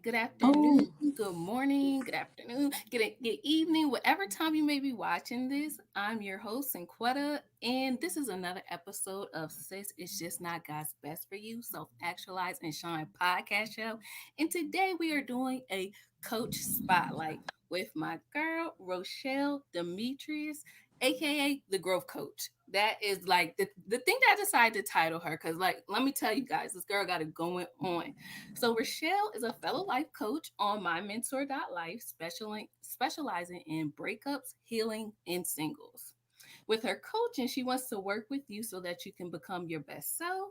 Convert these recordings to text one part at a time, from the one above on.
good Oh, afternoon, good morning, good afternoon, good evening, whatever time you may be watching this. I'm your host, Sinquetta, and this is another episode of Sis It's Just Not God's Best for You, Self Actualize and Shine podcast show. And today we are doing a coach spotlight with my girl, Rochelle Demetrius, aka the growth coach. That is like the thing that I decided to title her because, like, let me tell you guys, this girl got it going on. So Rochelle is a fellow life coach on My Mentor Life, specializing in breakups, healing, and singles. With her coaching, she wants to work with you so that you can become your best self.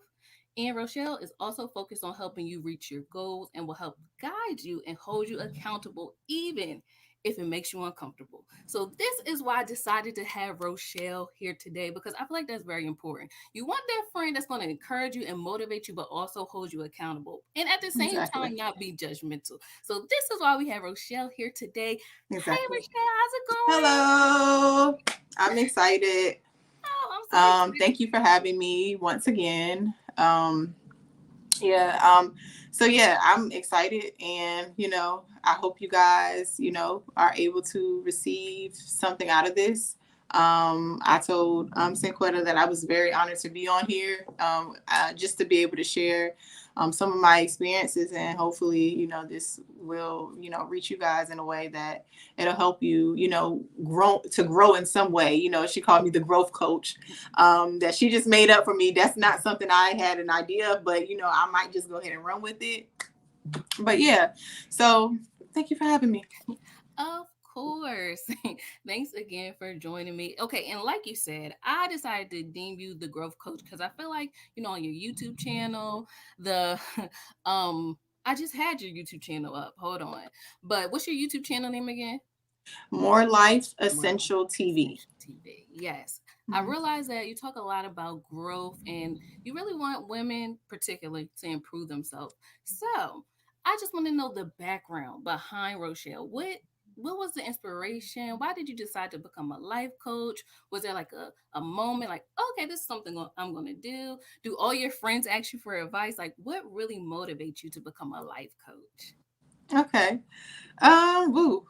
And Rochelle is also focused on helping you reach your goals and will help guide you and hold you accountable, even if it makes you uncomfortable. So, this is why I decided to have Rochelle here today because I feel like that's very important. You want that friend that's going to encourage you and motivate you, but also hold you accountable. And at the same exactly. time, not be judgmental. So, this is why we have Rochelle here today. Hey, Exactly. Rochelle, how's it going? Hello. I'm excited. Oh, I'm so excited. Thank you for having me once again. Yeah. So yeah, I'm excited and I hope you guys, are able to receive something out of this. I told Sanquetta that I was very honored to be on here, just to be able to share some of my experiences, and hopefully, this will, reach you guys in a way that it'll help you, grow in some way. She called me the growth coach, that she just made up for me. That's not something I had an idea of, but I might just go ahead and run with it. But yeah, so thank you for having me. Of course. Thanks again for joining me. Okay, and like you said, I decided to deem you the growth coach because I feel like, on your YouTube channel, the I just had your YouTube channel up. Hold on. But what's your YouTube channel name again? More Life More Life Essential TV. Essential TV. Yes. I Mhm. realize that you talk a lot about growth and you really want women, particularly, to improve themselves. So I just want to know the background behind Rochelle. What was the inspiration? Why did you decide to become a life coach? Was there like a moment like, okay, this is something I'm going to do? Do all your friends ask you for advice? Like, what really motivates you to become a life coach? Okay. Woo.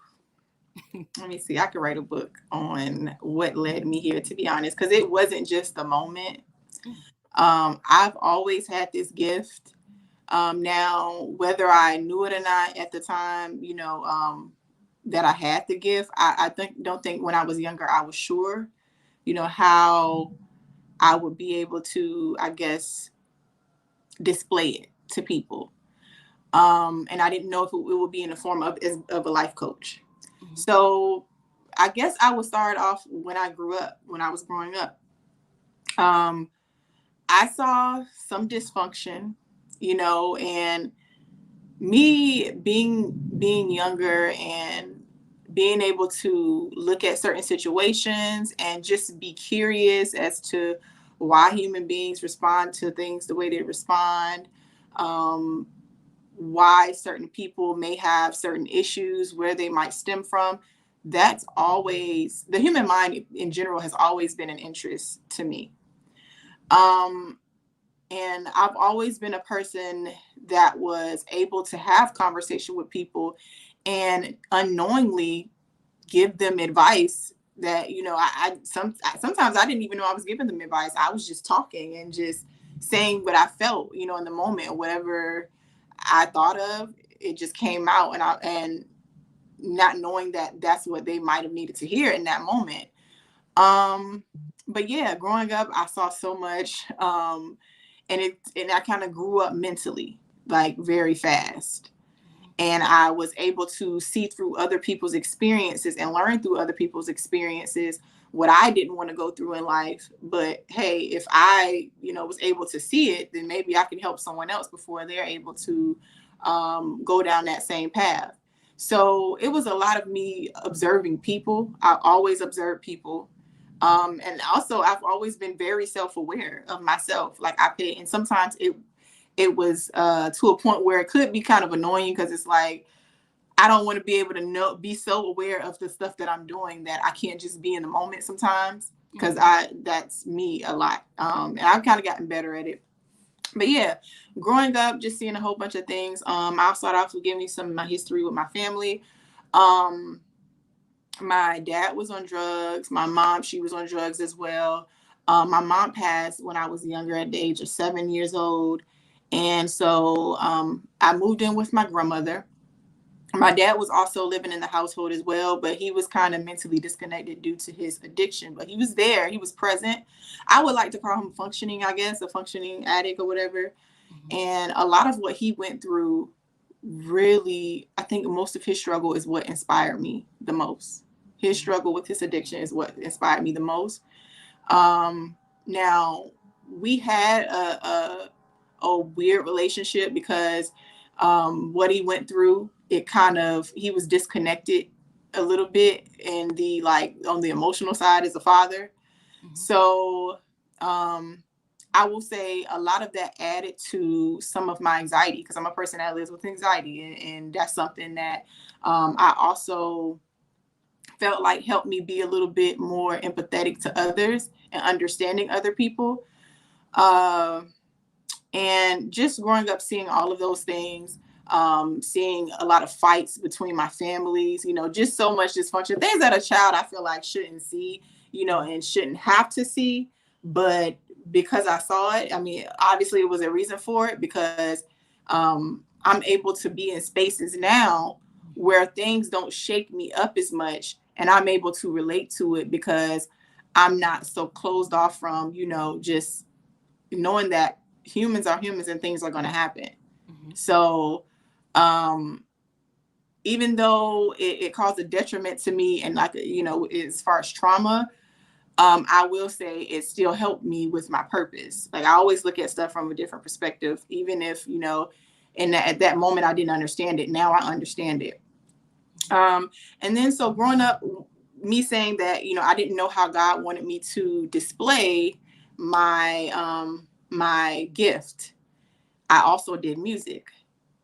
Let me see. I could write a book on what led me here, to be honest, because it wasn't just a moment. I've always had this gift. Now, whether I knew it or not at the time, that I had the gift, I don't think when I was younger I was sure, how I would be able to, I guess, display it to people. And I didn't know if it would be in the form of a life coach. Mhm. So I guess I would start off when I grew up, when I was growing up. Um, I saw some dysfunction, and me being younger and being able to look at certain situations and just be curious as to why human beings respond to things the way they respond, um, why certain people may have certain issues, where they might stem from. That's always, the human mind in general has always been an interest to me. Um, and I've always been a person that was able to have conversation with people and unknowingly give them advice that, sometimes I didn't even know I was giving them advice. I was just talking and just saying what I felt, in the moment, whatever I thought of, it just came out, and not knowing that that's what they might have needed to hear in that moment. Um, but yeah, growing up, I saw so much, and I kind of grew up mentally, like, very fast. And I was able to see through other people's experiences and learn through other people's experiences what I didn't want to go through in life. But hey, if I, was able to see it, then maybe I can help someone else before they're able to, go down that same path. So it was a lot of me observing people. I always observe people. And also I've always been very self-aware of myself. Like, I pay, and sometimes it was, to a point where it could be kind of annoying, because it's like I don't want to be able to be so aware of the stuff that I'm doing that I can't just be in the moment sometimes, because Mhm. I that's me a lot. And I've kind of gotten better at it. But yeah, growing up, just seeing a whole bunch of things. I'll start off with giving you some of my history with my family. Um, my dad was on drugs. My mom, she was on drugs as well. My mom passed when I was younger at the age of 7 years old. And so I moved in with my grandmother. My dad was also living in the household as well, but he was kind of mentally disconnected due to his addiction. But he was there, he was present. I would like to call him functioning, I guess, a functioning addict or whatever. Mhm. And a lot of what he went through really, I think most of his struggle is what inspired me the most. His Mhm. struggle with his addiction is what inspired me the most. Now we had a weird relationship because what he went through, it kind of, he was disconnected a little bit in the, like, on the emotional side as a father. Mhm. So um I will say a lot of that added to some of my anxiety because I'm a person that lives with anxiety, and that's something that I also felt like helped me be a little bit more empathetic to others and understanding other people. Uh, and just growing up, seeing all of those things, seeing a lot of fights between my families, just so much dysfunction, things that a child I feel like shouldn't see, Mhm. and shouldn't have to see. But because I saw it, I mean, obviously it was a reason for it because I'm able to be in spaces now Mhm. where things don't shake me up as much. And I'm able to relate to it because I'm not so closed off from, just knowing that humans are humans and things are going to happen. Mhm. So, um, even though it caused a detriment to me and, like, as far as trauma, I will say it still helped me with my purpose. Like, I always look at stuff from a different perspective, even if, at that moment I didn't understand it. Now I understand it. Mhm. Um, and then so growing up, me saying that, I didn't know how God wanted me to display my gift. I also did music.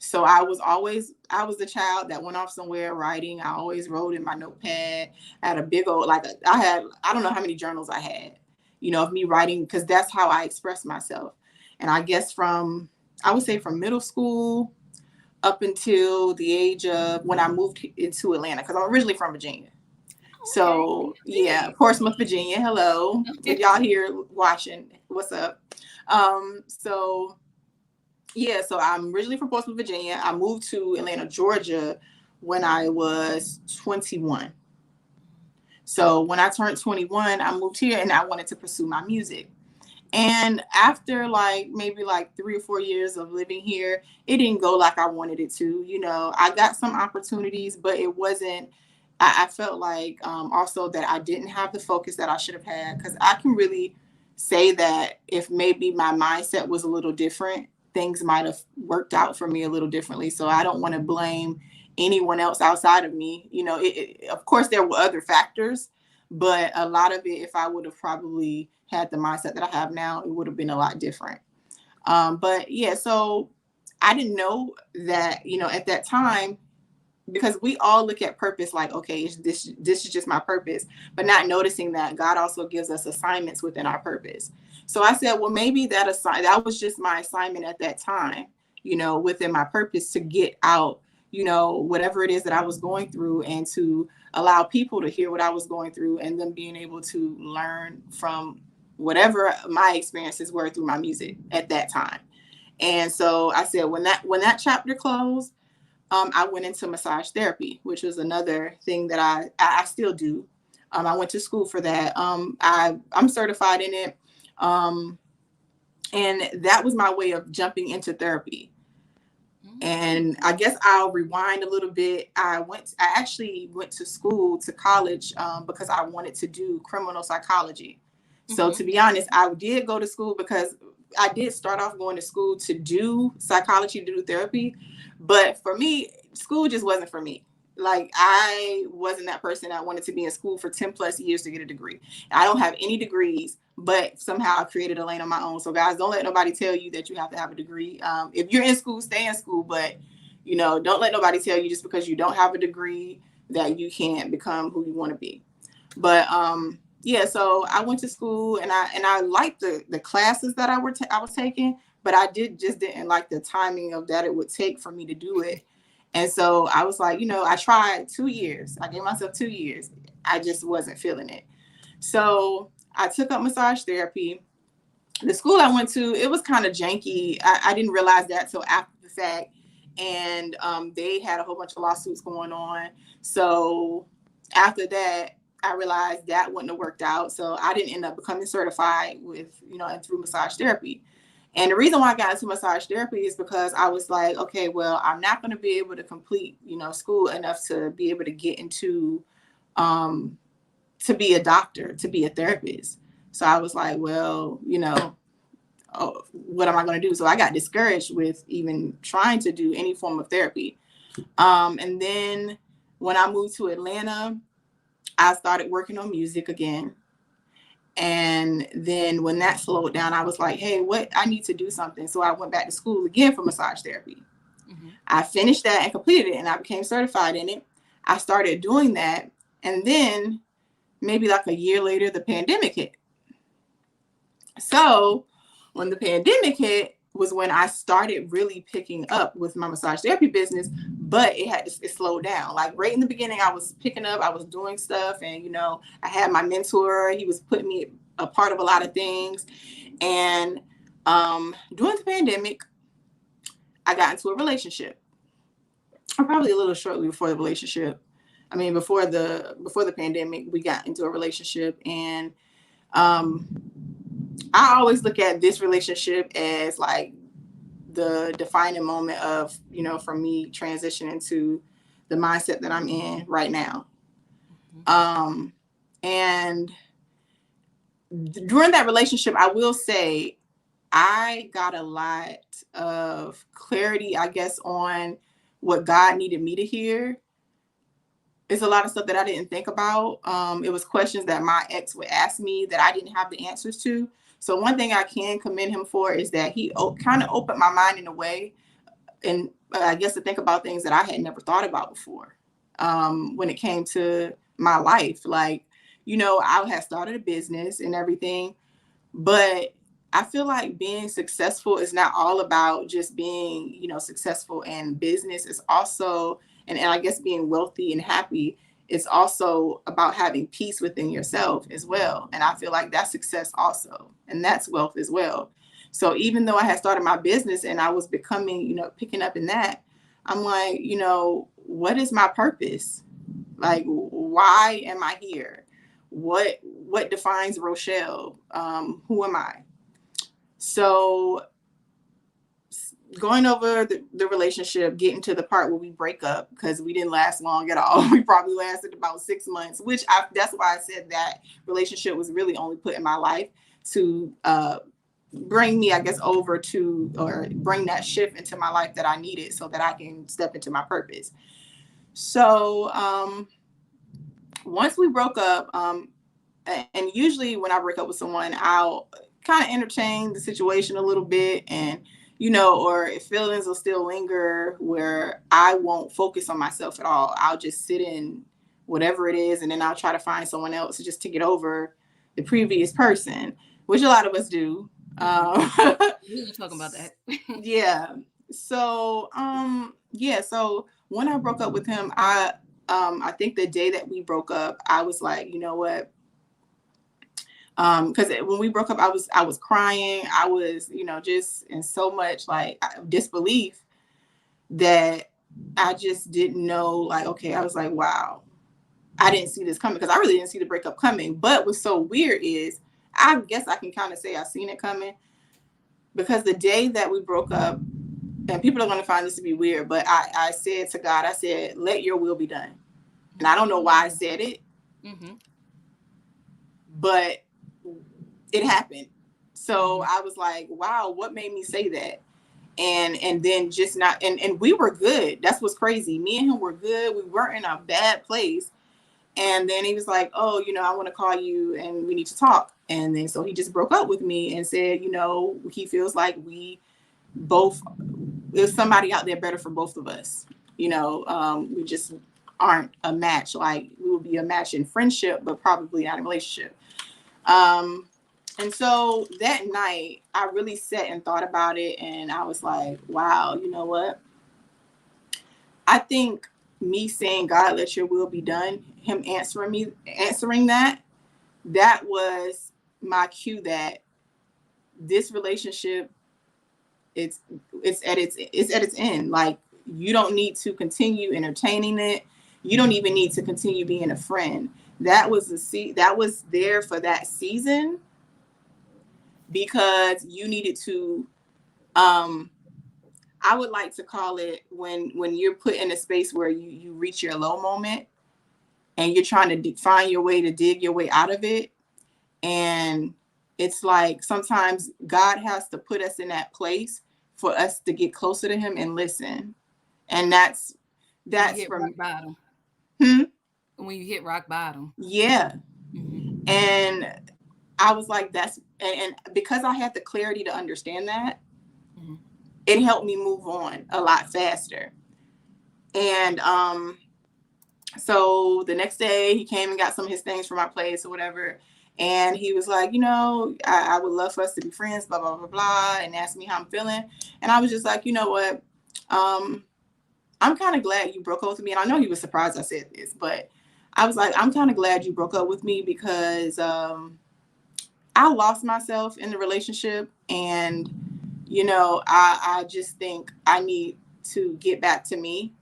So I was the child that went off somewhere writing. I always wrote in my notepad. I had a big old, like, I don't know how many journals I had, of me writing, because that's how I express myself. And I guess I would say from middle school up until the age of when I moved into Atlanta, because I'm originally from Virginia. Oh, okay. So yeah, DMV. Portsmouth, Virginia. Hello, if y'all here watching, what's up? So yeah, so I'm originally from Portsmouth, Virginia. I moved to Atlanta, Georgia when I was 21. So when I turned 21, I moved here and I wanted to pursue my music. And after, like, maybe like 3 or 4 years of living here, it didn't go like I wanted it to. I got some opportunities, but it wasn't. I felt like also that I didn't have the focus that I should have had, because I can really say that if maybe my mindset was a little different, things might have worked out for me a little differently. So I don't want to blame anyone else outside of me. Of course, there were other factors, but a lot of it, if I would have probably had the mindset that I have now, it would have been a lot different. But yeah, so I didn't know that, at that time, because we all look at purpose like, okay, this is just my purpose, but not noticing that God also gives us assignments within our purpose. So I said, well, maybe that was just my assignment at that time, within my purpose, to get out, whatever it is that I was going through, and to allow people to hear what I was going through, and then being able to learn from whatever my experiences were through my music at that time. And so I said, when that chapter closed, I went into massage therapy, which was another thing that I still do. I went to school for that. I'm certified in it, um, and that was my way of jumping into therapy. And I guess I'll rewind a little bit. I actually went to school, to college, because I wanted to do criminal psychology. So Mm-hmm. to be honest, I did go to school because I did start off going to school to do psychology, to do therapy. But for me, school just wasn't for me. Like, I wasn't that person that wanted to be in school for 10 plus years to get a degree. I don't have any degrees, but somehow I created a lane on my own. So guys, don't let nobody tell you that you have to have a degree. If you're in school, stay in school, but don't let nobody tell you just because you don't have a degree that you can't become who you want to be. But yeah, so I went to school, and I liked the classes that I was taking, but I didn't like the timing of that it would take for me to do it. And so I was like, I tried 2 years. I gave myself 2 years. I just wasn't feeling it. So I took up massage therapy. The school I went to, it was kind of janky. I didn't realize that till after the fact. And they had a whole bunch of lawsuits going on. So after that, I realized that wouldn't have worked out. So I didn't end up becoming certified with, and through massage therapy. And the reason why I got into massage therapy is because I was like, okay, well, I'm not going to be able to complete, school enough to be able to get into, to be a doctor, to be a therapist. So I was like, well, oh, what am I going to do? So I got discouraged with even trying to do any form of therapy. And then when I moved to Atlanta, I started working on music again. And then when that slowed down, I was like, hey, I need to do something. So I went back to school again for massage therapy. Mm-hmm. I finished that and completed it, and I became certified in it. I started doing that. And then maybe like a year later, the pandemic hit. So when the pandemic hit was when I started really picking up with my massage therapy business, but it slowed down. Like right in the beginning, I was picking up, I was doing stuff, and I had my mentor. He was putting me a part of a lot of things. And during the pandemic, I got into a relationship. Probably a little shortly before the relationship. I mean, before the pandemic, we got into a relationship, and I always look at this relationship as like the defining moment of, for me transitioning to the mindset that I'm in right now. And during that relationship, I will say I got a lot of clarity, I guess, on what God needed me to hear. It's a lot of stuff that I didn't think about. It was questions that my ex would ask me that I didn't have the answers to. So one thing I can commend him for is that he kind of opened my mind in a way, and I guess to think about things that I had never thought about before. When it came to my life, like, I had started a business and everything, but I feel like being successful is not all about just being, successful in business. It's also, and I guess being wealthy and happy, it's also about having peace within yourself as well. And I feel like that's success also, and that's wealth as well. So even though I had started my business and I was becoming, picking up in that, I'm like, what is my purpose? Like, why am I here? What defines Rochelle? Who am I? So going over the relationship, getting to the part where we break up, because we didn't last long at all. We probably lasted about 6 months, which that's why I said that relationship was really only put in my life to bring me, I guess, over to, or bring that shift into my life that I needed so that I can step into my purpose. So once we broke up, and usually when I break up with someone, I'll kind of entertain the situation a little bit, and or if feelings will still linger, where I won't focus on myself at all. I'll just sit in whatever it is, and then I'll try to find someone else just to get over the previous person, which a lot of us do. We were talking about that. Yeah. So so when I broke up with him, I think the day that we broke up, I was like, you know what? Because when we broke up, I was crying. I was, just in so much like disbelief that I just didn't know. Like, okay, I was like, wow, I didn't see this coming, because I really didn't see the breakup coming. But what's so weird is, I guess I can kind of say I seen it coming, because the day that we broke up, and people are going to find this to be weird, but I said to God, I said, let your will be done. And I don't know why I said it, but it happened. So I was like, wow, what made me say that? And then just not, and we were good. That's what's crazy. Me and him were good. We weren't in a bad place. And then he was like, oh, I want to call you and we need to talk. And then so he just broke up with me and said, he feels like we both, there's somebody out there better for both of us. We just aren't a match. Like, we would be a match in friendship, but probably not in relationship. And so that night, I really sat and thought about it, and I was like, wow, you know what? I think me saying, God, let your will be done, him answering that, that was my cue that this relationship, it's it's at its end. Like, you don't need to continue entertaining it. You don't even need to continue being a friend. That was that was there for that season, because you needed to, um I would like to call it when you're put in a space where you reach your low moment, and you're trying to find your way to dig your way out of it. And it's like sometimes God has to put us in that place for us to get closer to him and listen. And When you that's hit from rock bottom. hmm, When you hit rock bottom. yeah. Hmm. And I was like, and because I had the clarity to understand that, Hmm. it helped me move on a lot faster. And so the next day he came and got some of his things from my place or whatever. And he was like, I would love for us to be friends, blah, blah, blah, blah, and asked me how I'm feeling. And I was just like, you know what? Um, I'm kind of glad you broke up with me. And I know he was surprised I said this, but I was like, I'm kind of glad you broke up with me, because I lost myself in the relationship. And, I just think I need to get back to me.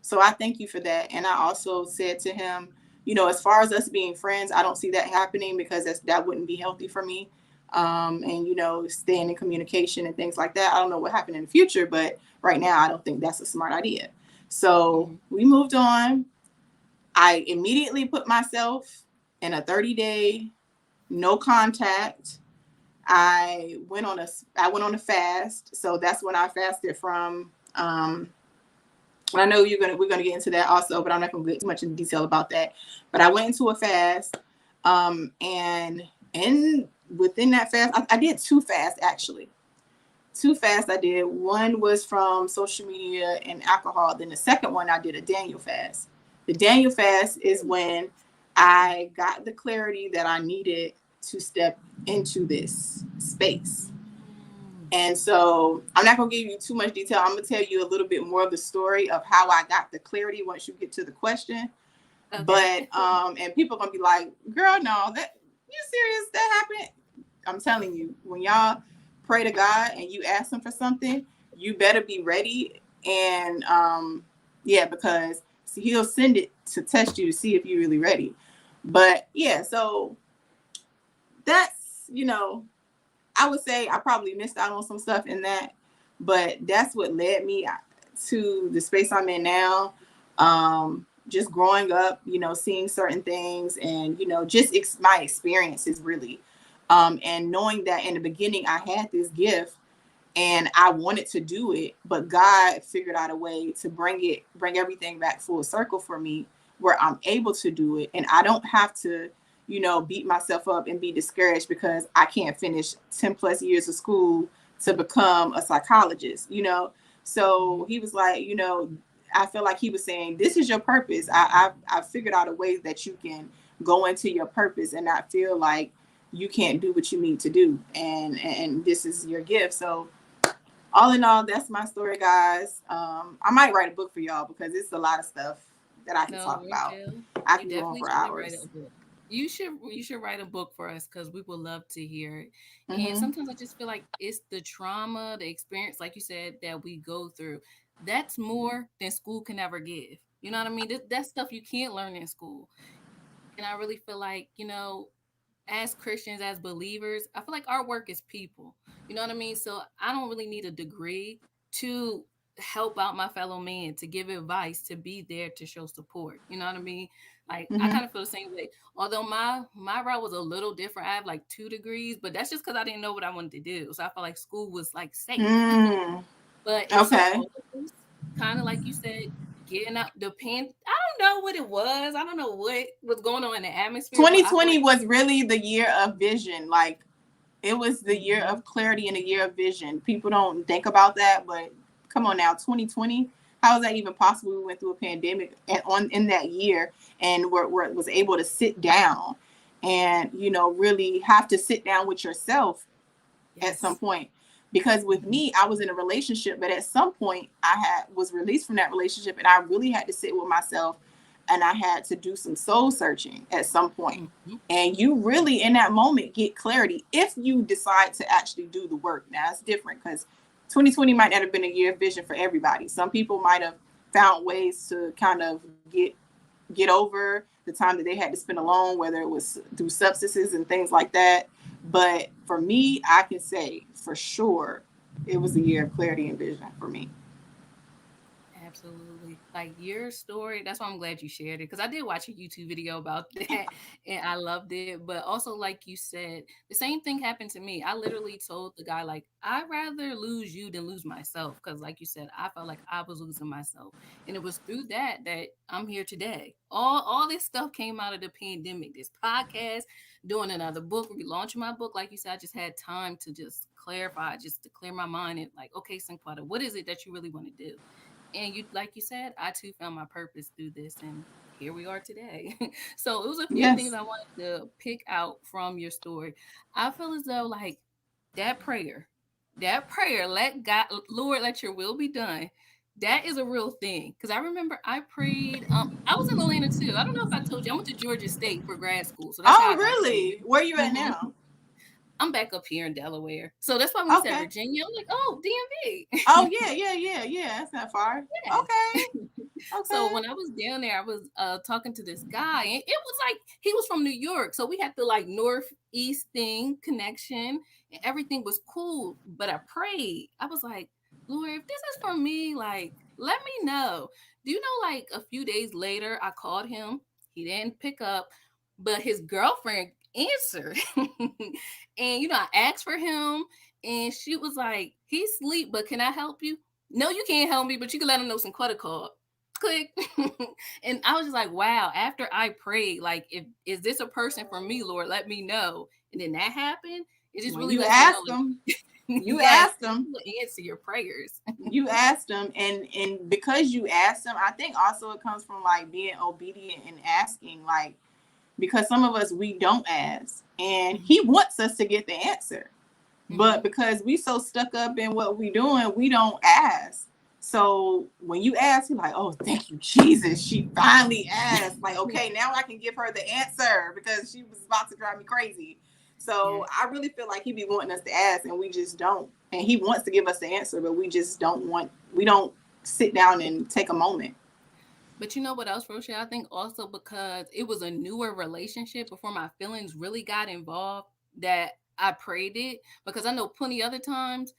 So I thank you for that. And I also said to him, as far as us being friends, I don't see that happening, because that wouldn't be healthy for me. And, staying in communication and things like that. I don't know what happened in the future, but right now I don't think that's a smart idea. So Hmm. we moved on. I immediately put myself in a 30-day no contact. I went on a fast. So that's when I fasted from, I know we're gonna get into that also, but I'm not gonna get too much in detail about that. But I went into a fast, and within that fast, I did two fasts actually. Two fasts I did. One was from social media and alcohol. Then the second one I did a Daniel fast. The Daniel fast is when I got the clarity that I needed to step into this space. And so I'm not going to give you too much detail. I'm going to tell you a little bit more of the story of how I got the clarity once you get to the question. Okay. But and people are going to be like, girl, no, that you serious? That happened? I'm telling you, when y'all pray to God and you ask him for something, you better be ready. And yeah, because he'll send it to test you to see if you're really ready. But yeah, so that's, I would say I probably missed out on some stuff in that, but that's what led me to the space I'm in now. Just growing up, seeing certain things, and just my experiences really, and knowing that in the beginning I had this gift and I wanted to do it, but God figured out a way to bring everything back full circle for me, where I'm able to do it, and I don't have to, beat myself up and be discouraged because I can't finish 10 plus years of school to become a psychologist. So he was like, I feel like he was saying, this is your purpose. I figured out a way that you can go into your purpose and not feel like you can't do what you need to do, and this is your gift. So all in all, that's my story, guys. I might write a book for y'all, because it's a lot of stuff that I can No, talk about. Rochelle, I you can go on definitely for should write a hours. book. You should write a book for us because we would love to hear it. And Hmm. sometimes I just feel like it's the trauma, the experience, like you said, that we go through. That's more than school can ever give. You know what I mean? That's stuff you can't learn in school. And I really feel like, as Christians, as believers, I feel like our work is people. You know what I mean? So I don't really need a degree to help out my fellow man, to give advice, to be there to show support. You know what I mean? Like I Hmm. kind of feel the same way. Although my route was a little different. I have like 2 degrees, but that's just because I didn't know what I wanted to do. So I felt like school was like safe. Mm. But it took Okay. all of us, kind of like you said, getting out the pen. I don't know what it was. I don't know what was going on in the atmosphere, but I feel 2020 like was really the year of vision. Like, it was the year mhm. of clarity and a year of vision. People don't think about that, but come on now, 2020. How is that even possible? We went through a pandemic and on in that year, and was able to sit down and, really have to sit down with yourself at some Yes. point. Because with Mhm. me, I was in a relationship, but at some point was released from that relationship, and I really had to sit with myself, and I had to do some soul searching at some point. Mhm. And you really in that moment get clarity if you decide to actually do the work. Now it's different because 2020 might not have been a year of vision for everybody. Some people might have found ways to kind of get over the time that they had to spend alone, whether it was through substances and things like that. But for me, I can say for sure it was a year of clarity and vision for me. Absolutely. Like your story, that's why I'm glad you shared it because I did watch a YouTube video about that and I loved it. But also, like you said, the same thing happened to me. I literally told the guy, like, I'd rather lose you than lose myself because, like you said, I felt like I was losing myself. And it was through that I'm here today. All this stuff came out of the pandemic, this podcast, doing another book, relaunching my book. Like you said, I just had time to just clarify, just to clear my mind and, like, okay, Cinquata, what is it that you really want to do? And you, like you said, I too found my purpose through this, and here we are today. So it was a few things Yes. I wanted to pick out from your story. I feel as though, like, that prayer, let God, Lord, let your will be done. That is a real thing. Because I remember I prayed. I was in Atlanta too. I don't know if I told you. I went to Georgia State for grad school, so that's how Oh, I got really? Where you there. at now? I'm back up here in Delaware, so that's why when you said Okay. Virginia, I'm like, oh, Oh, DMV. yeah, yeah, yeah, yeah. That's not far. Yes. Okay. So Okay. when I was down there, I was talking to this guy, and it was like he was from New York, so we had the like northeast thing connection, and everything was cool. But I prayed. I was like, Lord, if this is for me, like, let me know. Do you know? Like a few days later, I called him. He didn't pick up, but his girlfriend answered, and I asked for him, and she was like, "He's asleep, but can I help you?" No, you can't help me, but you can let him know some credit card. Click. And I was just like, wow, after I prayed, like, if is this a person for me, Lord, let me know. And then that happened. It just When really you lets me know, asked them, like, you yes, asked he them, will answer your prayers. you asked them, and because you asked them, I think also it comes from like being obedient and asking, like, because some of us we don't ask, and Mhm. he wants us to get the answer. But Mhm. because we so stuck up in what we doing, we don't ask. So when you ask, you're like, oh, thank you, Jesus. She finally asked. Like, okay, now I can give her the answer because she was about to drive me crazy. So Yes. I really feel like he be wanting us to ask and we just don't. And he wants to give us the answer, but we just we don't sit down and take a moment. But you know what else, Rochelle? I think also because it was a newer relationship before my feelings really got involved that I prayed it. Because I know plenty other times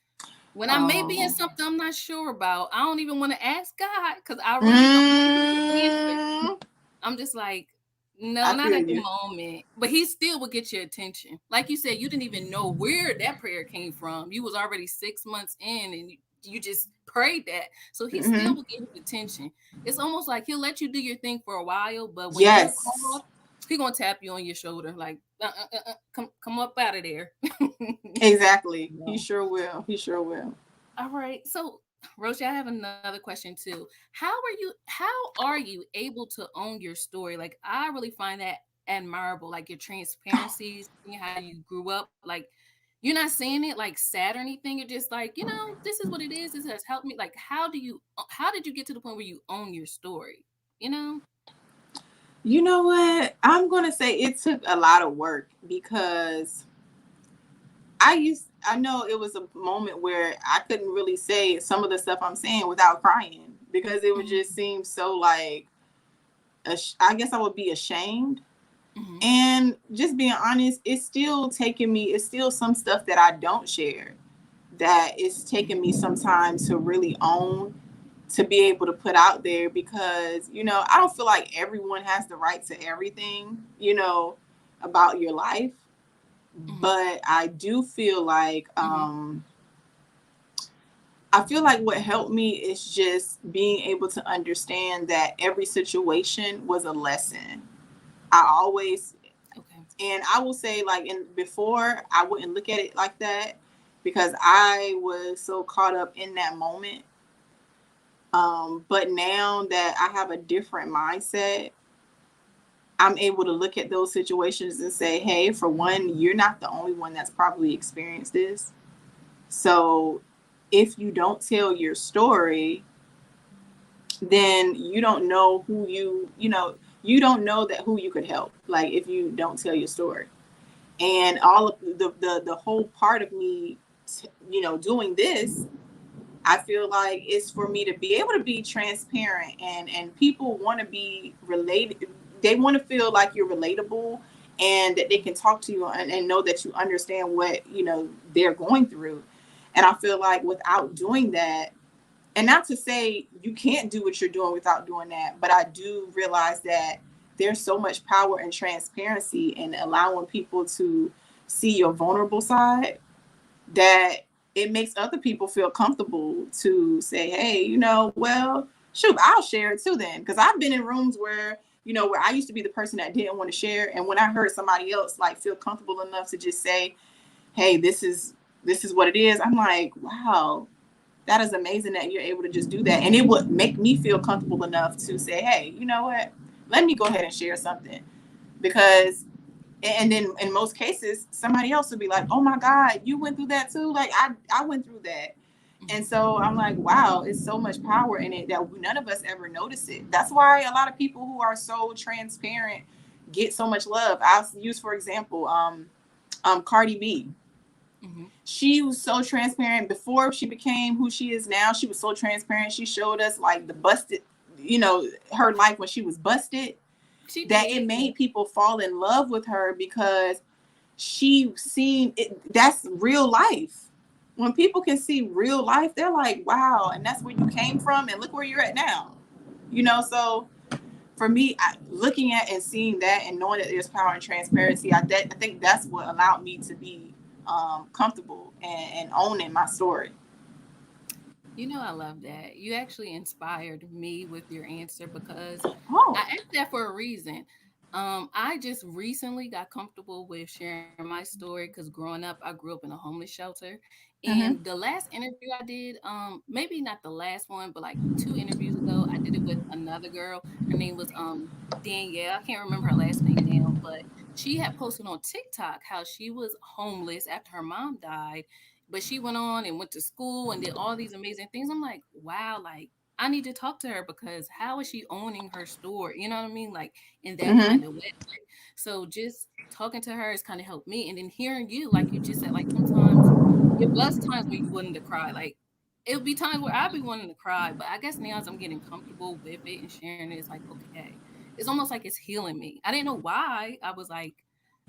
when I may be in Oh. something I'm not sure about, I don't even want to ask God because I really don't want to get the answer. Mm, I'm just like, no, I not feel at the you. moment. But he still would get your attention. Like you said, you didn't even know where that prayer came from. You was already 6 months in and you just prayed that. So he still Hmm. will get his attention. It's almost like he'll let you do your thing for a while, but when you Yes. call, he gonna tap you on your shoulder, like, come up out of there. Exactly. He No. sure will. He sure will. All right. So, Rosie, I have another question too. How are you able to own your story? Like, I really find that admirable, like your transparency, seeing how you grew up. Like, you're not saying it like sad or anything. You're just like, this is what it is. This has helped me. Like, how did you get to the point where you own your story? You know? You know what? I'm going to say it took a lot of work because I know it was a moment where I couldn't really say some of the stuff I'm saying without crying because it would just Mhm. seem so like, I guess I would be ashamed. Mhm. And just being honest, it's still some stuff that I don't share that it's taken me some time to really own, to be able to put out there because, I don't feel like everyone has the right to everything, about your life. Mhm. But I do feel like, Mhm. what helped me is just being able to understand that every situation was a lesson. I always, Okay. and I will say, like, before, I wouldn't look at it like that because I was so caught up in that moment. But now that I have a different mindset, I'm able to look at those situations and say, hey, for one, you're not the only one that's probably experienced this. So if you don't tell your story, then you don't know who you don't know that who you could help. Like if you don't tell your story. And all of the whole part of me, doing this, I feel like it's for me to be able to be transparent, and people want to be related. They want to feel like you're relatable and that they can talk to you and know that you understand what, they're going through. And I feel like without doing that, and not to say you can't do what you're doing without doing that, but I do realize that there's so much power and transparency in allowing people to see your vulnerable side, that it makes other people feel comfortable to say, hey, well, shoot, I'll share it too then. Because I've been in rooms where, where I used to be the person that didn't want to share. And when I heard somebody else like feel comfortable enough to just say, hey, this is what it is, I'm like, wow, that is amazing that you're able to just do that. And it would make me feel comfortable enough to say, hey, you know what? Let me go ahead and share something. Because, and then in most cases, somebody else would be like, oh my God, you went through that too? Like, I went through that. And so I'm like, wow, it's so much power in it that none of us ever notice it. That's why a lot of people who are so transparent get so much love. I'll use, for example, Cardi B. Mm-hmm. She was so transparent before she became who she is now. She was so transparent. She showed us like the busted, her life when she was busted, She that it did. made people fall in love with her because she seen it. That's real life. When people can see real life, they're like, wow, and that's where you came from, and look where you're at now. So for me, looking at and seeing that and knowing that there's power and transparency, I think that's what allowed me to be comfortable and owning my story. I love that. You actually inspired me with your answer because I Oh. asked that for a reason. I just recently got comfortable with sharing my story because growing up, I grew up in a homeless shelter. And Mm-hmm. the last interview I did, maybe not the last one, but like two interviews ago, I did it with another girl. Her name was Danielle. I can't remember her last name now, but she had posted on TikTok how she was homeless after her mom died, but she went on and went to school and did all these amazing things. I'm like, wow, like I need to talk to her because how is she owning her story? You know what I mean? Like in that Mm-hmm. kind of way. So just talking to her has kind of helped me. And then hearing you, like you just said, like sometimes it was times where you wanted to cry. Like it would be times where I'd be wanting to cry, but I guess now as I'm getting comfortable with it and sharing it, it's like, okay. It's almost like it's healing me. I didn't know why. I was like,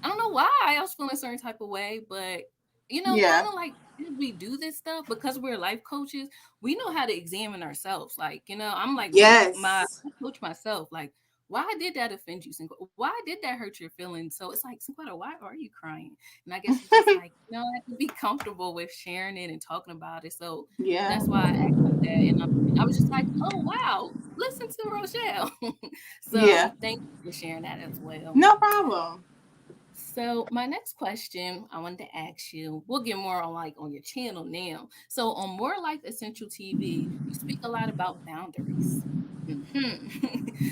I don't know why I was feeling a certain type of way, but kind Yeah. of like as we do this stuff because we're life coaches, we know how to examine ourselves. Like, I'm like Yes. I coach myself. Like, why did that offend you, Cinquetta? Why did that hurt your feelings? So it's like, Cinquetta, why are you crying? And I guess it's just like, I have to be comfortable with sharing it and talking about it. So Yeah. that's why I asked you that. And I was just like, oh wow, listen to Rochelle. Yeah. So thank you for sharing that as well. No problem. So my next question I wanted to ask you, we'll get more on like on your channel now. So on More Life Essential TV, you speak a lot about boundaries.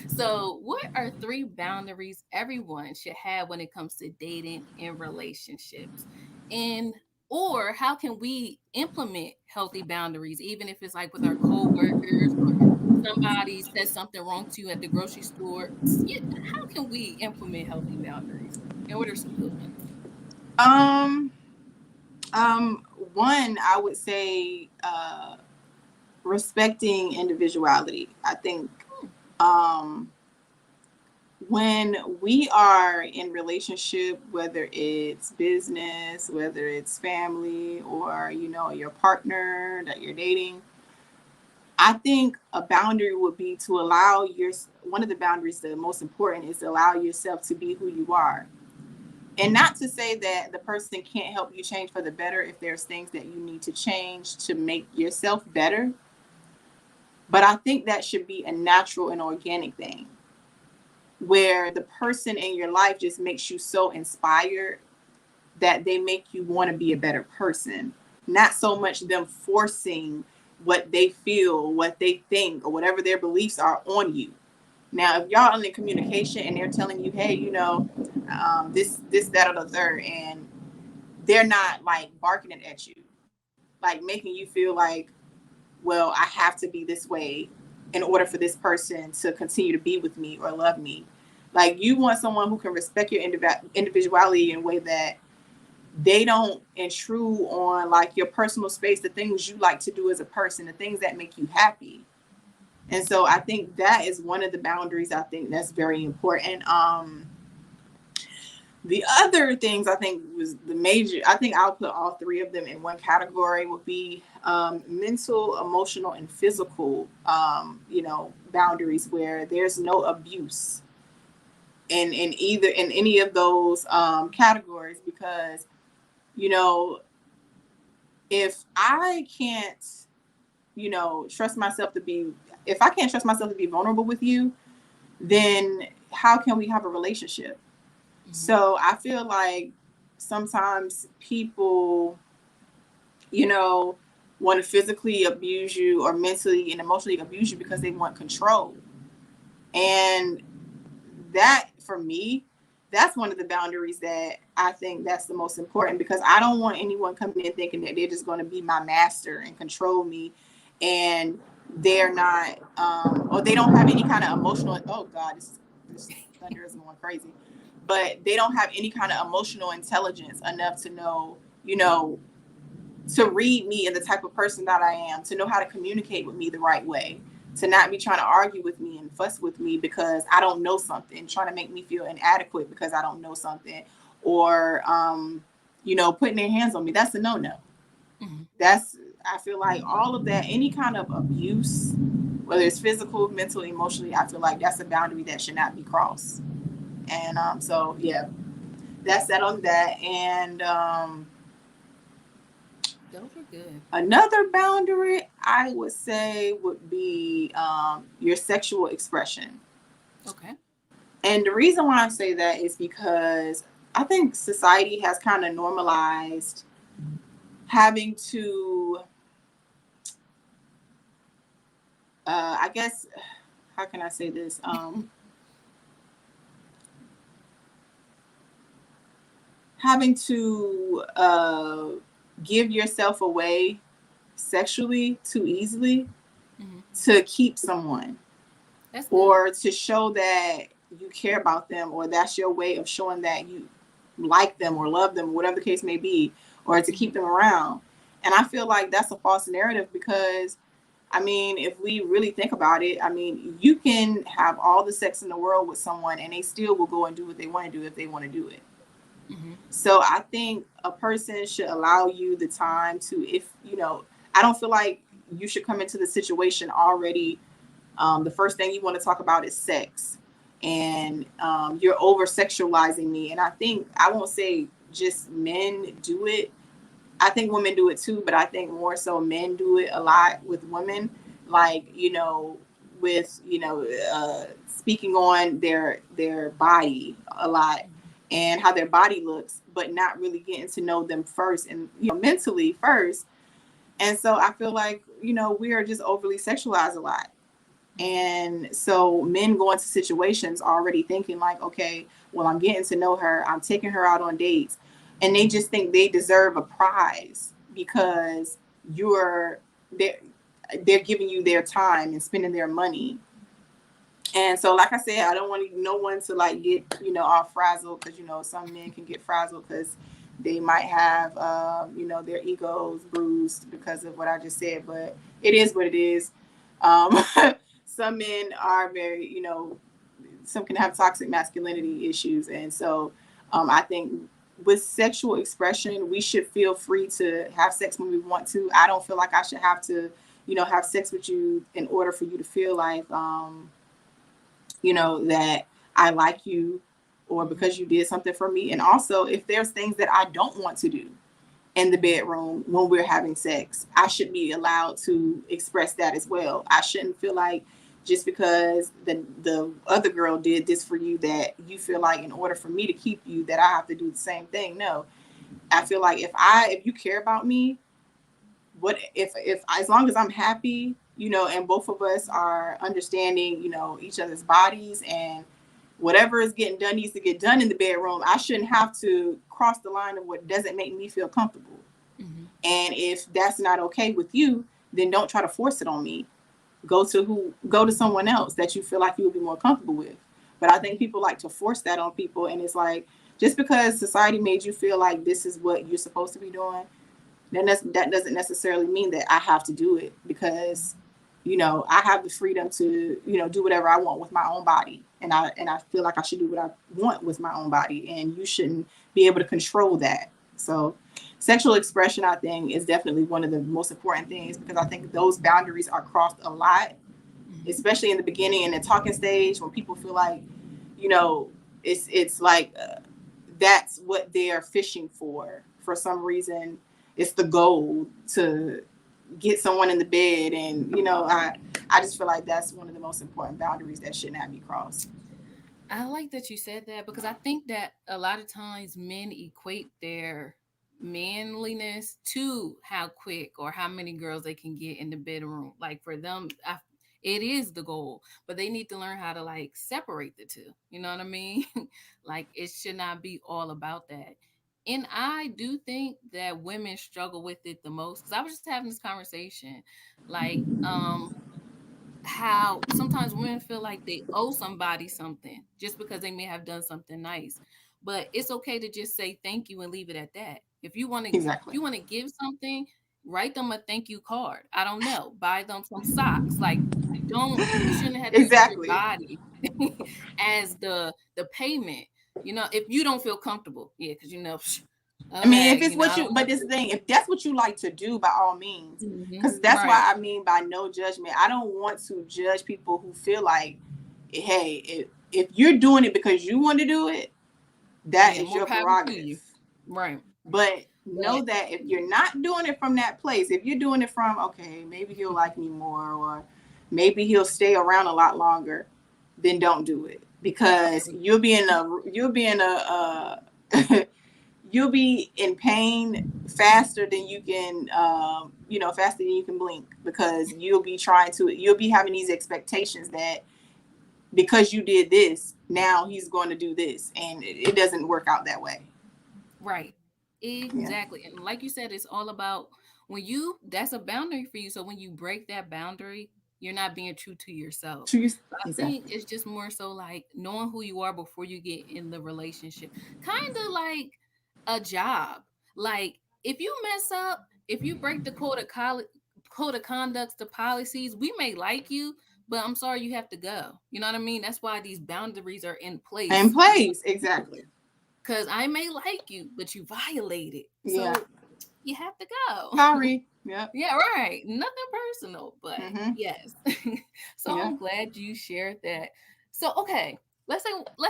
So what are three boundaries everyone should have when it comes to dating and relationships? And or how can we implement healthy boundaries, even if it's like with our coworkers or somebody says something wrong to you at the grocery store? Yeah, how can we implement healthy boundaries? And what are some good ones? Um. Um. One, I would say, respecting individuality. I think, Hmm. um, when we are in relationship, whether it's business, whether it's family, or your partner that you're dating, I think a boundary would be to allow your one of the boundaries, the most important, is to allow yourself to be who you are. And not to say that the person can't help you change for the better if there's things that you need to change to make yourself better, but I think that should be a natural and organic thing where the person in your life just makes you so inspired that they make you want to be a better person, not so much them forcing what they feel, what they think, or whatever their beliefs are on you. Now, if y'all in communication and they're telling you, hey, this, that, or the third, and they're not like barking it at you, like making you feel like, well, I have to be this way in order for this person to continue to be with me or love me. Like, you want someone who can respect your individuality in a way that they don't intrude on like your personal space, the things you like to do as a person, the things that make you happy. And so I think that is one of the boundaries I think that's very important. The other things I think was the major, I think I'll put all three of them in one category, would be mental, emotional, and physical, boundaries where there's no abuse in any of those categories. Because, if I can't, trust myself to be, if I can't trust myself to be vulnerable with you, then how can we have a relationship? So I feel like sometimes people, want to physically abuse you or mentally and emotionally abuse you because they want control. And that, for me, that's one of the boundaries that I think that's the most important, because I don't want anyone coming in thinking that they're just going to be my master and control me, and they're not, or they don't have any kind of emotional. Oh God, this thunder is going crazy. But they don't have any kind of emotional intelligence enough to know, to read me and the type of person that I am, to know how to communicate with me the right way, to not be trying to argue with me and fuss with me because I don't know something, trying to make me feel inadequate because I don't know something, or, putting their hands on me. That's a no-no. I feel like all of that, any kind of abuse, whether it's physical, mental, emotionally, I feel like that's a boundary that should not be crossed. And so yeah, that's that on that. And Those were good. another boundary I would say would be your sexual expression. Okay. And the reason why I say that is because I think society has kind of normalized having to, I guess, how can I say this? Having to give yourself away sexually too easily to keep someone, That's good. or to show that you care about them, or that's your way of showing that you like them or love them, whatever the case may be, or to keep them around. And I feel like that's a false narrative, because I mean, if we really think about it, I mean, you can have all the sex in the world with someone and they still will go and do what they want to do if they want to do it. So I think a person should allow you the time to, if I don't feel like you should come into the situation already. The first thing you want to talk about is sex, and you're over sexualizing me. And I think, I won't say just men do it. I think women do it too, but I think more so men do it a lot with women, like, with, speaking on their body a lot, and how their body looks, but not really getting to know them first, and, mentally first. And so I feel like, we are just overly sexualized a lot. And so men go into situations already thinking like, okay, well, I'm getting to know her, I'm taking her out on dates, and they just think they deserve a prize because they're, they're giving you their time and spending their money. And so, like I said, I don't want no one to like get, all frazzled, because, some men can get frazzled because they might have, their egos bruised because of what I just said. But it is what it is. Um, some men are very, some can have toxic masculinity issues. And so I think with sexual expression, we should feel free to have sex when we want to. I don't feel like I should have to, have sex with you in order for you to feel like, that I like you, or because you did something for me. And also, if there's things that I don't want to do in the bedroom when we're having sex, I should be allowed to express that as well. I shouldn't feel like just because the other girl did this for you, that you feel like in order for me to keep you, that I have to do the same thing. No, I feel like if you care about me, what if as long as I'm happy, and both of us are understanding, each other's bodies, and whatever is getting done needs to get done in the bedroom. I shouldn't have to cross the line of what doesn't make me feel comfortable. Mm-hmm. And if that's not okay with you, then don't try to force it on me. Go to someone else that you feel like you would be more comfortable with. But I think people like to force that on people, and it's like, just because society made you feel like this is what you're supposed to be doing, that doesn't necessarily mean that I have to do it, because I have the freedom to do whatever I want with my own body, and I feel like I should do what I want with my own body, and you shouldn't be able to control that. So sexual expression, I think, is definitely one of the most important things, because I think those boundaries are crossed a lot, Mm-hmm. especially in the beginning, in the talking stage, when people feel like you know it's like that's what they're fishing for some reason. It's the goal to get someone in the bed, and I just feel like that's one of the most important boundaries that should not be crossed. I like that you said that because I think that a lot of times men equate their manliness to how quick or how many girls they can get in the bedroom. Like for them, it is the goal, but they need to learn how to like separate the two. You know what I mean? Like it should not be all about that. And I do think that women struggle with it the most because I was just having this conversation, like how sometimes women feel like they owe somebody something just because they may have done something nice. But it's okay to just say thank you and leave it at that. If Exactly. you want to give something, write them a thank you card. I don't know, buy them some socks. Like don't you shouldn't have to use your Exactly. body as the payment. If you don't feel comfortable, yeah, because I mean, okay, if it's what I you, don't but want this thing, if that's what you like to do, by all means, to. because that's Right. why I mean by no judgment. I don't want to judge people who feel like, hey, if you're doing it because you want to do it, that Yeah, is more your power to prerogative. you. Right. But know But that if you're not doing it from that place, if you're doing it from, okay, maybe he'll like me more, or maybe he'll stay around a lot longer, then don't do it, there because we you'll be in pain faster than you can, faster than you can blink, because you'll be having these expectations that because you did this, now he's going to do this, and it doesn't work out that way. right. Yeah. Exactly. And like you said, it's all about that's a boundary for you. So when you break that boundary, you're not being true to yourself. Choose So I think exactly. it's just more so like knowing who you are before you get in the relationship. Kind of like a job. Like if you mess up, if you break the code of conducts, the policies, we may like you, but I'm sorry you have to go. You know what I mean? That's why these boundaries are in And place. plays exactly. Because I may like you, but you violated. Yeah. So you have to go. Sorry. Yep. Yeah, right. Nothing personal, but Mm-hmm. yes. So Yeah. I'm glad you shared that. So okay, let's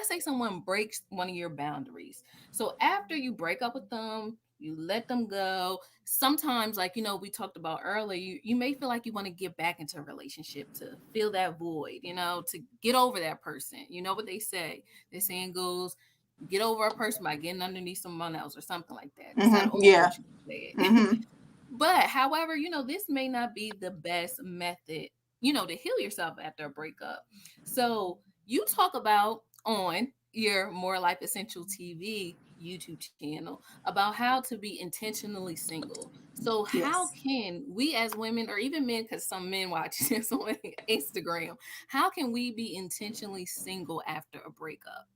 say someone breaks one of your boundaries. So after you break up with them, you let them go. Sometimes, like we talked about earlier, you may feel like you want to get back into a relationship to fill that void, to get over that person. You know what they say? The saying goes, you get over a person by getting underneath someone else or something like that. That's how the Mm-hmm. old Yeah. folks used to say it. Mm-hmm. But however, this may not be the best method, to heal yourself after a breakup. So you talk about on your More Life Essential TV YouTube channel about how to be intentionally single. So how Yes. can we as women or even men, because some men watch this on Instagram, how can we be intentionally single after a breakup?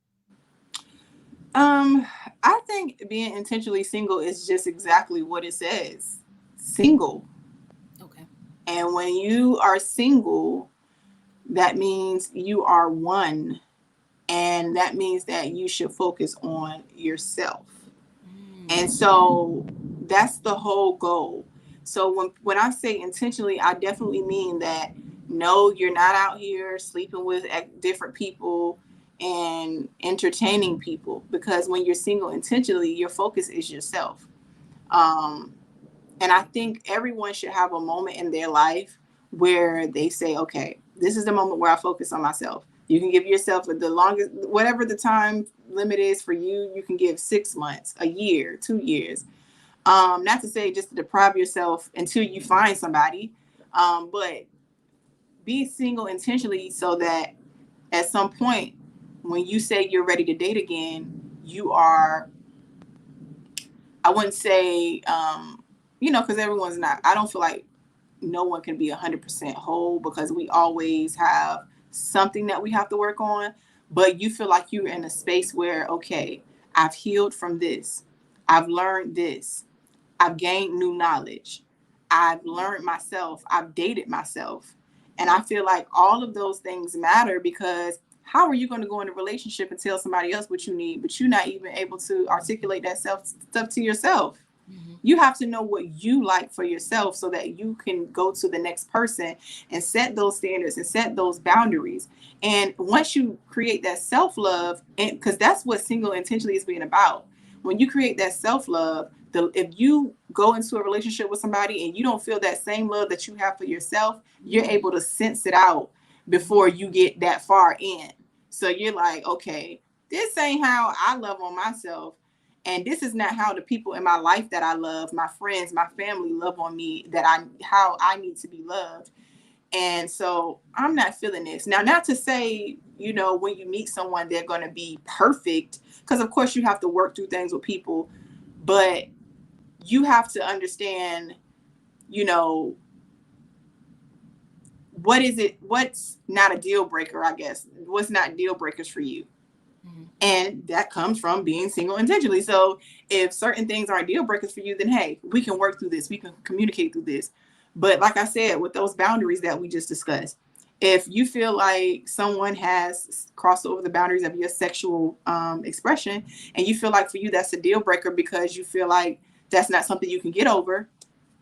Um, I think being intentionally single is just exactly what it says. Single. Okay. And when you are single, that means you are one. And that means that you should focus on yourself. And Mm, so that's the whole goal. So when I say intentionally, I definitely mean that no, you're not out here sleeping with different people and entertaining people, because when you're single intentionally, your focus is yourself. Um, and I think everyone should have a moment in their life where they say, okay, this is the moment where I focus on myself. You can give yourself the longest, whatever the time limit is for you, you can give 6 months, a year, 2 years. Not to say just to deprive yourself until you find somebody, but be single intentionally so that at some point when you say you're ready to date again, you are, I wouldn't say, because everyone's not, I don't feel like no one can be 100% whole because we always have something that we have to work on. But you feel like you're in a space where, okay, I've healed from this, I've learned this, I've gained new knowledge, I've learned myself, I've dated myself. And I feel like all of those things matter because how are you going to go in a relationship and tell somebody else what you need, but you're not even able to articulate that self stuff to yourself? Mm-hmm. You have to know what you like for yourself so that you can go to the next person and set those standards and set those boundaries. And once you create that self-love, and because that's what single intentionally is being about, when you create that self-love, if you go into a relationship with somebody and you don't feel that same love that you have for yourself, you're able to sense it out before you get that far in. So you're like, okay, this ain't how I love on myself. And this is not how the people in my life that I love, my friends, my family love on me, how I need to be loved. And so I'm not feeling this. Now, not to say, when you meet someone, they're going to be perfect, because of course you have to work through things with people, but you have to understand, you know, what's not a deal breaker, I guess, what's not deal breakers for you. Mm-hmm. And that comes from being single intentionally. So if certain things aren't deal breakers for you, then hey, we can work through this. We can communicate through this. But like I said, with those boundaries that we just discussed, if you feel like someone has crossed over the boundaries of your sexual expression, and you feel like for you that's a deal breaker because you feel like that's not something you can get over,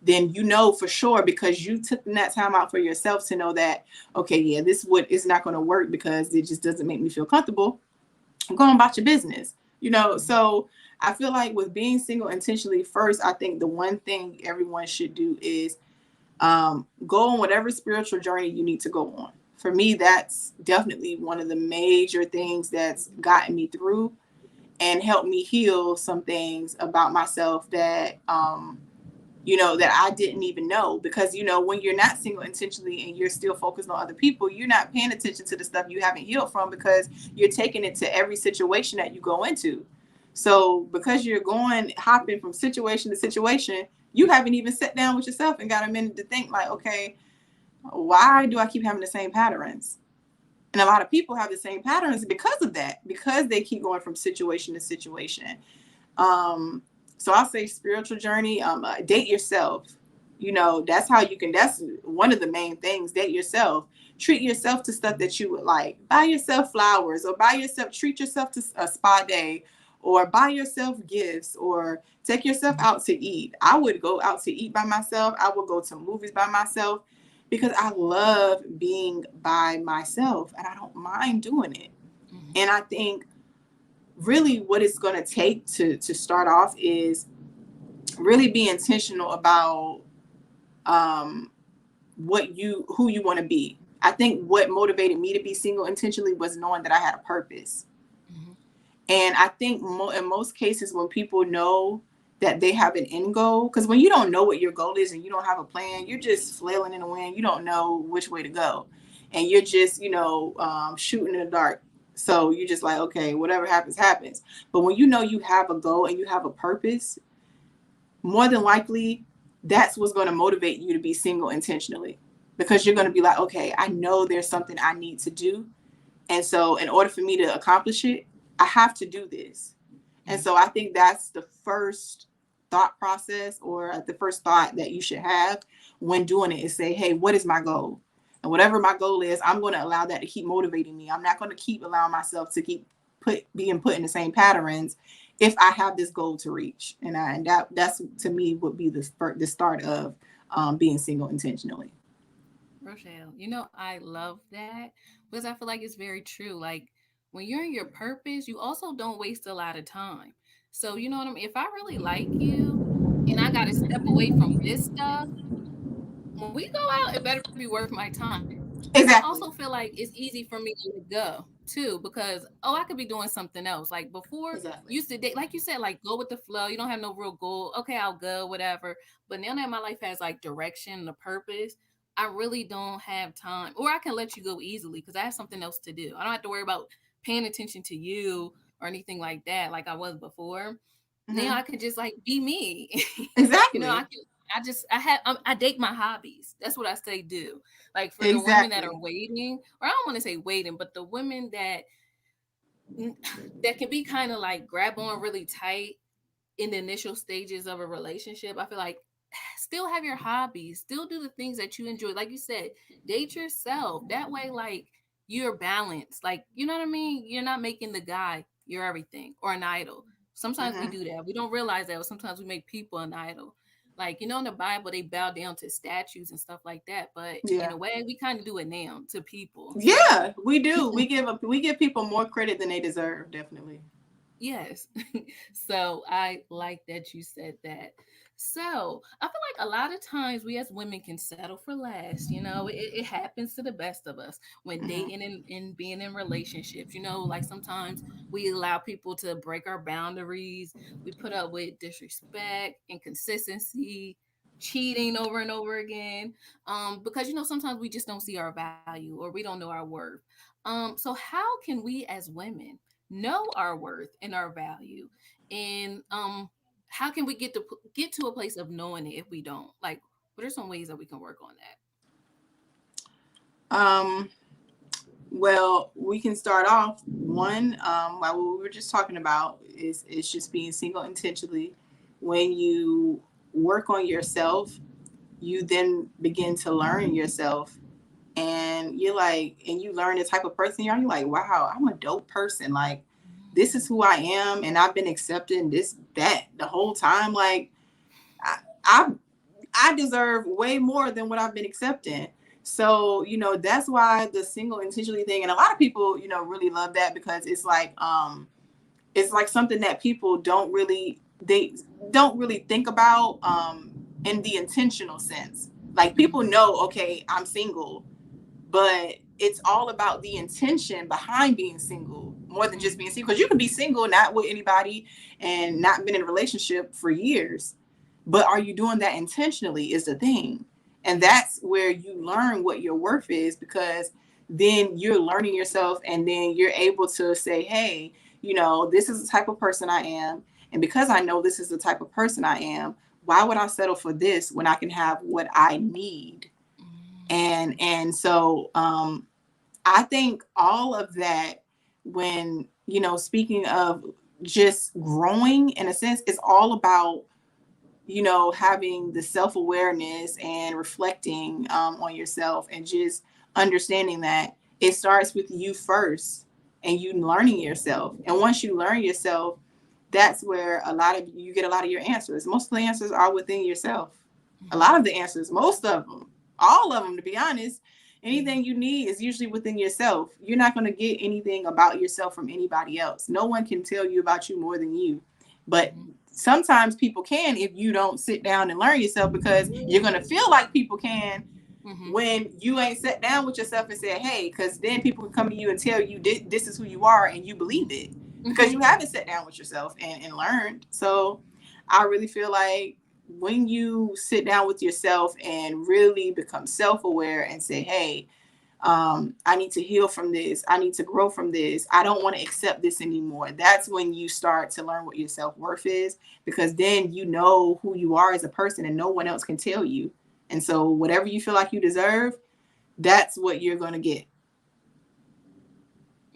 then you know for sure because you took that time out for yourself to know that, okay, yeah, this would is not going to work because it just doesn't make me feel comfortable. Going about your business, So I feel like with being single intentionally, first, I think the one thing everyone should do is go on whatever spiritual journey you need to go on. For me, that's definitely one of the major things that's gotten me through and helped me heal some things about myself that I didn't even know. Because, when you're not single intentionally and you're still focused on other people, you're not paying attention to the stuff you haven't healed from because you're taking it to every situation that you go into. So because you're hopping from situation to situation, you haven't even sat down with yourself and got a minute to think like, okay, why do I keep having the same patterns? And a lot of people have the same patterns because of that, because they keep going from situation to situation. So I'll say spiritual journey, date yourself. That's how you can, that's one of the main things, date yourself. Treat yourself to stuff that you would like. Buy yourself flowers or treat yourself to a spa day or buy yourself gifts or take yourself out to eat. I would go out to eat by myself. I would go to movies by myself because I love being by myself and I don't mind doing it. Mm-hmm. And I think really what it's going to take to start off is really be intentional about who you want to be. I think what motivated me to be single intentionally was knowing that I had a purpose. Mm-hmm. And I think in most cases when people know that they have an end goal, because when you don't know what your goal is and you don't have a plan, you're just flailing in the wind. You don't know which way to go. And you're just, shooting in the dark. So you're just like, okay, whatever happens, happens. But when you know you have a goal and you have a purpose, more than likely, that's what's going to motivate you to be single intentionally. Because you're going to be like, okay, I know there's something I need to do. And so in order for me to accomplish it, I have to do this. And so I think that's the first thought process or the first thought that you should have when doing it is say, hey, what is my goal? And whatever my goal is, I'm going to allow that to keep motivating me. I'm not going to keep allowing myself to keep being put in the same patterns if I have this goal to reach. And that's to me would be the start of being single intentionally. Rochelle, I love that because I feel like it's very true. Like when you're in your purpose, you also don't waste a lot of time. So, you know what I mean? If I really like you and I got to step away from this stuff, when we go out, it better be worth my time. And I also Exactly. feel like it's easy for me to let go too because, oh, I could be doing something else. Like before, Exactly. used to date, like you said, like go with the flow. You don't have no real goal. Okay, I'll go, whatever. But now that my life has like direction and a purpose, I really don't have time, or I can let you go easily because I have something else to do. I don't have to worry about paying attention to you or anything like that, like I was before. Now Hmm. I can just like be me. You know, I Exactly. can. I date my hobbies. That's what I say do. Like for the women that are Exactly. waiting, or I don't want to say waiting, but the women that that can be kind of like grab on really tight in the initial stages of a relationship. I feel like still have your hobbies, still do the things that you enjoy. Like you said, date yourself. That way, like you're balanced. Like, you know what I mean? You're not making the guy your everything or an idol. Sometimes we Hmm. do that. We don't realize that, but sometimes we make people an idol. Like, you know, in the Bible, they bow down to statues and stuff like that. But in Yeah. a way, we kind of do it now to people. So Yeah, we do. We give people more credit than they deserve, definitely. yes. So I like that you said that. So I feel like a lot of times we as women can settle for less. You know, it happens to the best of us when Hmm. dating and being in relationships. You know, like sometimes we allow people to break our boundaries. We put up with disrespect, inconsistency, cheating over and over again. Because you know, sometimes we just don't see our value or we don't know our worth. So how can we as women know our worth and our value, and how can we get to a place of knowing it if we don't? Like, what are some ways that we can work on that? Um, well, we can start off one. Like what we were just talking about is just being single intentionally. When you work on yourself, you then begin to learn yourself, and you're like, and you learn the type of person you are. You're like, wow, I'm a dope person. Like, this is Mm, who I am, and I've been accepting this that the whole time. Like, I, I I deserve way more than what I've been accepting. So, that's why the single intentionally thing, and a lot of people, really love that because it's like something that people they don't really think about in the intentional sense. Like people mm, know, okay, I'm single, but it's all about the intention behind being single more than just being mm, single. Because you can be single, not with anybody, and not been in a relationship for years, but are you doing that intentionally is the thing. And yeah. that's where you learn what your worth is, because then you're learning yourself, and then you're able to say, hey, this is the type of person I am, and because I know this is the type of person I am, why would I settle for this when I can have what I need? Mm, And so I think all of that, when speaking of just growing in a sense, is all about having the self-awareness and reflecting on yourself, and just understanding that it starts with you first, and you learning yourself. And once you learn yourself, that's where a lot of you get a lot of your answers. Most of the answers are within yourself. A lot mm, of the answers, most of them, all of them, to be honest. yeah. Anything you need is usually within yourself. You're not going to get anything about yourself from anybody else. No one can tell you about you more than you. But Mm, sometimes people can if you don't sit down and learn yourself, because you're going to feel like people can mm, when you ain't sat down with yourself and said, hey, because then people can come to you and tell you this is who you are, and you believe it because mm, you haven't sat down with yourself and learned. So I really feel like when you sit down with yourself and really become self-aware and say, hey, I need to heal from this, I need to grow from this, I don't want to accept this anymore, that's when you start to learn what your self-worth is, because then you know who you are as a person, and no one else can tell you. And so whatever you feel like you deserve, that's what you're going to get.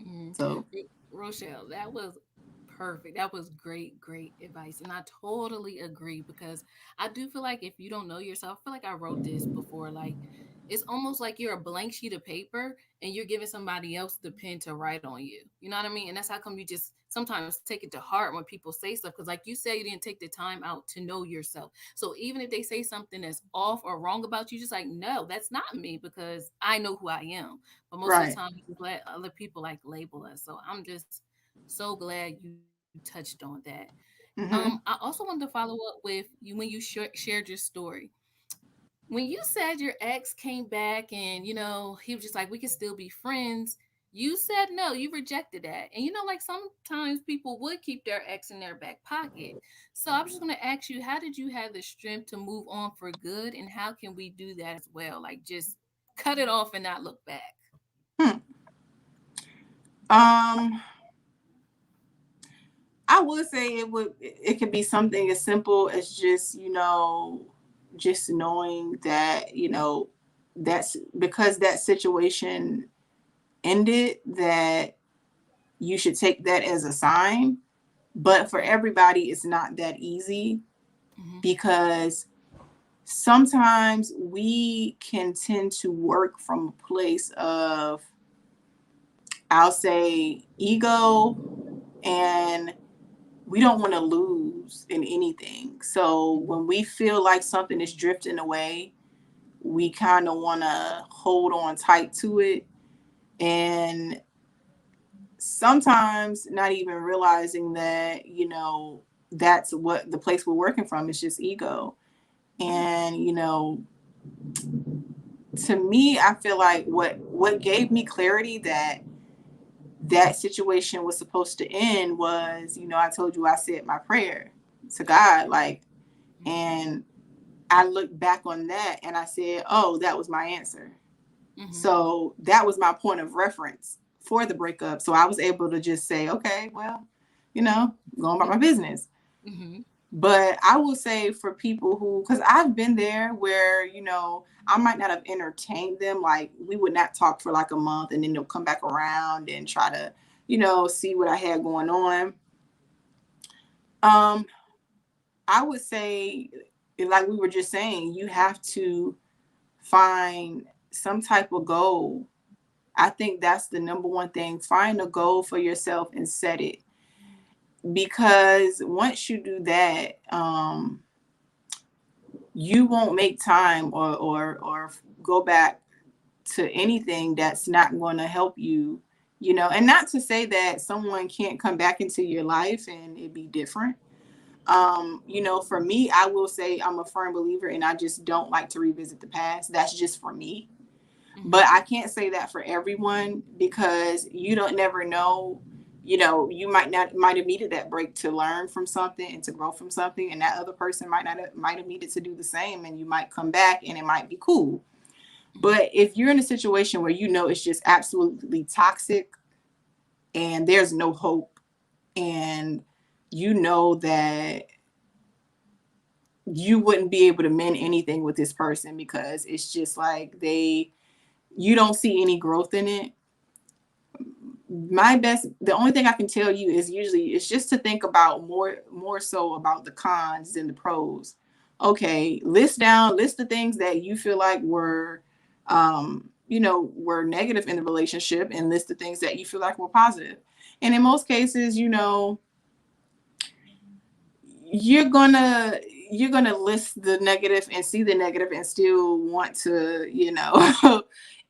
mm. So Rochelle, that was perfect. That was great, great advice. And I totally agree because I do feel like if you don't know yourself, I feel like I wrote this before. Like, it's almost like you're a blank sheet of paper and you're giving somebody else the pen to write on you. You know what I mean? And that's how come you just sometimes take it to heart when people say stuff. Because, like you said, you didn't take the time out to know yourself. So even if they say something that's off or wrong about you, just like, no, that's not me because I know who I am. But most of the right. time, we just let other people like label us. So I'm just so glad you touched on that. I Hmm. also wanted to follow up with you when you shared your story. When you said your ex came back and you know he was just like we can still be friends. You said no, you rejected that. And like sometimes people would keep their ex in their back pocket. So I'm just going to ask you, how did you have the strength to move on for good? And how can we do that as well? Like just cut it off and not look back. Hmm. Um, I would say it could be something as simple as just, just knowing that, that's because that situation ended, that you should take that as a sign. But for Okay. everybody, it's not that easy, Hmm. because sometimes we can tend to work from a place of, I'll say, ego, and we don't want to lose in anything. So when we feel like something is drifting away, we kind of want to hold on tight to it. And sometimes not even realizing that, that's what the place we're working from is, just ego. And, to me, I feel like what gave me clarity that that situation was supposed to end was, I told you I said my prayer to God, like, and I looked back on that and I said, oh, that was my answer. Hmm. So that was my point of reference for the breakup. So I was able to just say, okay, well, going about my business. Hmm. But I will say, for people who, because I've been there where, I might not have entertained them. Like, we would not talk for like a month, and then they'll come back around and try to, see what I had going on. Um, I would say, like we were just saying, you have to find some type of goal. I think that's the number one thing. Find a goal for yourself and set it. Because once you do that, you won't make time, or go back to anything that's not going to help you, and not to say that someone can't come back into your life and it be different. For me, I will say I'm a firm believer, and I just don't like to revisit the past. That's just for me. But Hmm. I can't say that for everyone, because you don't never know. You might have needed that break to learn from something and to grow from something, and that other person might have needed to do the same, and you might come back and it might be cool. Hmm. But if you're in a situation where it's just absolutely toxic and there's no hope, and that you wouldn't be able to mend anything with this person, because it's just like you don't see any growth in it. The only thing I can tell you is, usually it's just to think about more so about the cons than the pros. Okay, list the things that you feel like were negative in the relationship, and list the things that you feel like were positive. And in most cases, you're gonna list the negative and see the negative and still want to,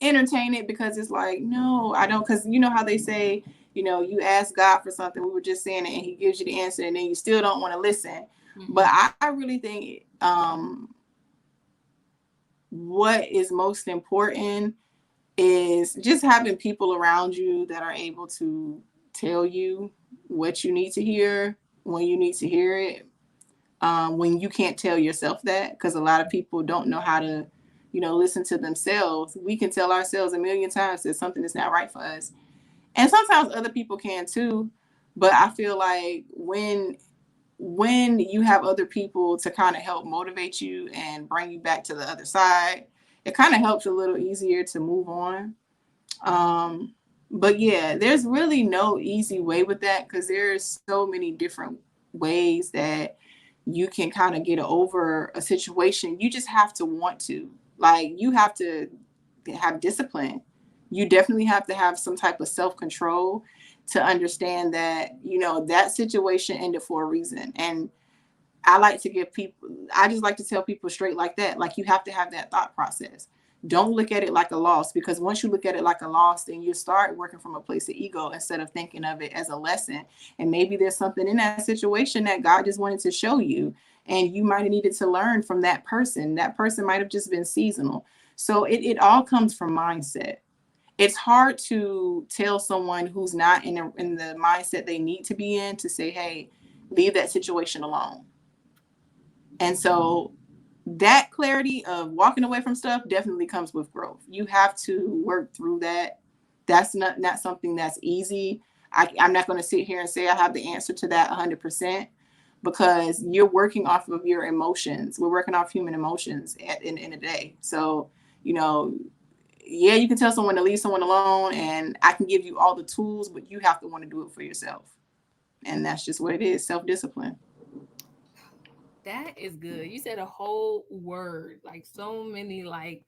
entertain it, because it's like, no, I don't. Because you know how they say, you ask God for something, we were just saying it, and he gives you the answer, and then you still don't want to listen. But Hmm. I really think, what is most important is just having people around you that are able to tell you what you need to hear when you need to hear it, when you can't tell yourself that, because a lot of people don't know how to, listen to themselves. We can tell ourselves a million times that something is not right for us, and sometimes other people can too. But I feel like when you have other people to kind of help motivate you and bring you back to the other side, it kind of helps a little easier to move on. um, but yeah, there's really no easy way with that, because there's so many different ways that you can kind of get over a situation. You just have to want to. Like, you have to have discipline. You definitely have to have some type of self control to understand that, that situation ended for a reason. And I just like to tell people straight like that. Like, you have to have that thought process. Don't look at it like a loss, because once you look at it like a loss, then you start working from a place of ego instead of thinking of it as a lesson. And maybe there's something in that situation that God just wanted to show you, and you might have needed to learn from that person. That person might have just been seasonal. So it all comes from mindset. it's hard to tell someone who's not in the mindset they need to be in to say, hey, leave that situation alone. And so that clarity of walking away from stuff definitely comes with growth. You have to work through that. That's not something that's easy. I'm not going to sit here and say I have the answer to that 100%, because you're working off of your emotions. We're working off human emotions in a day. So, you know, yeah, you can tell someone to leave someone alone, and I can give you all the tools, but you have to want to do it for yourself. And that's just what it is, self-discipline. That is good. You said a whole word, like so many like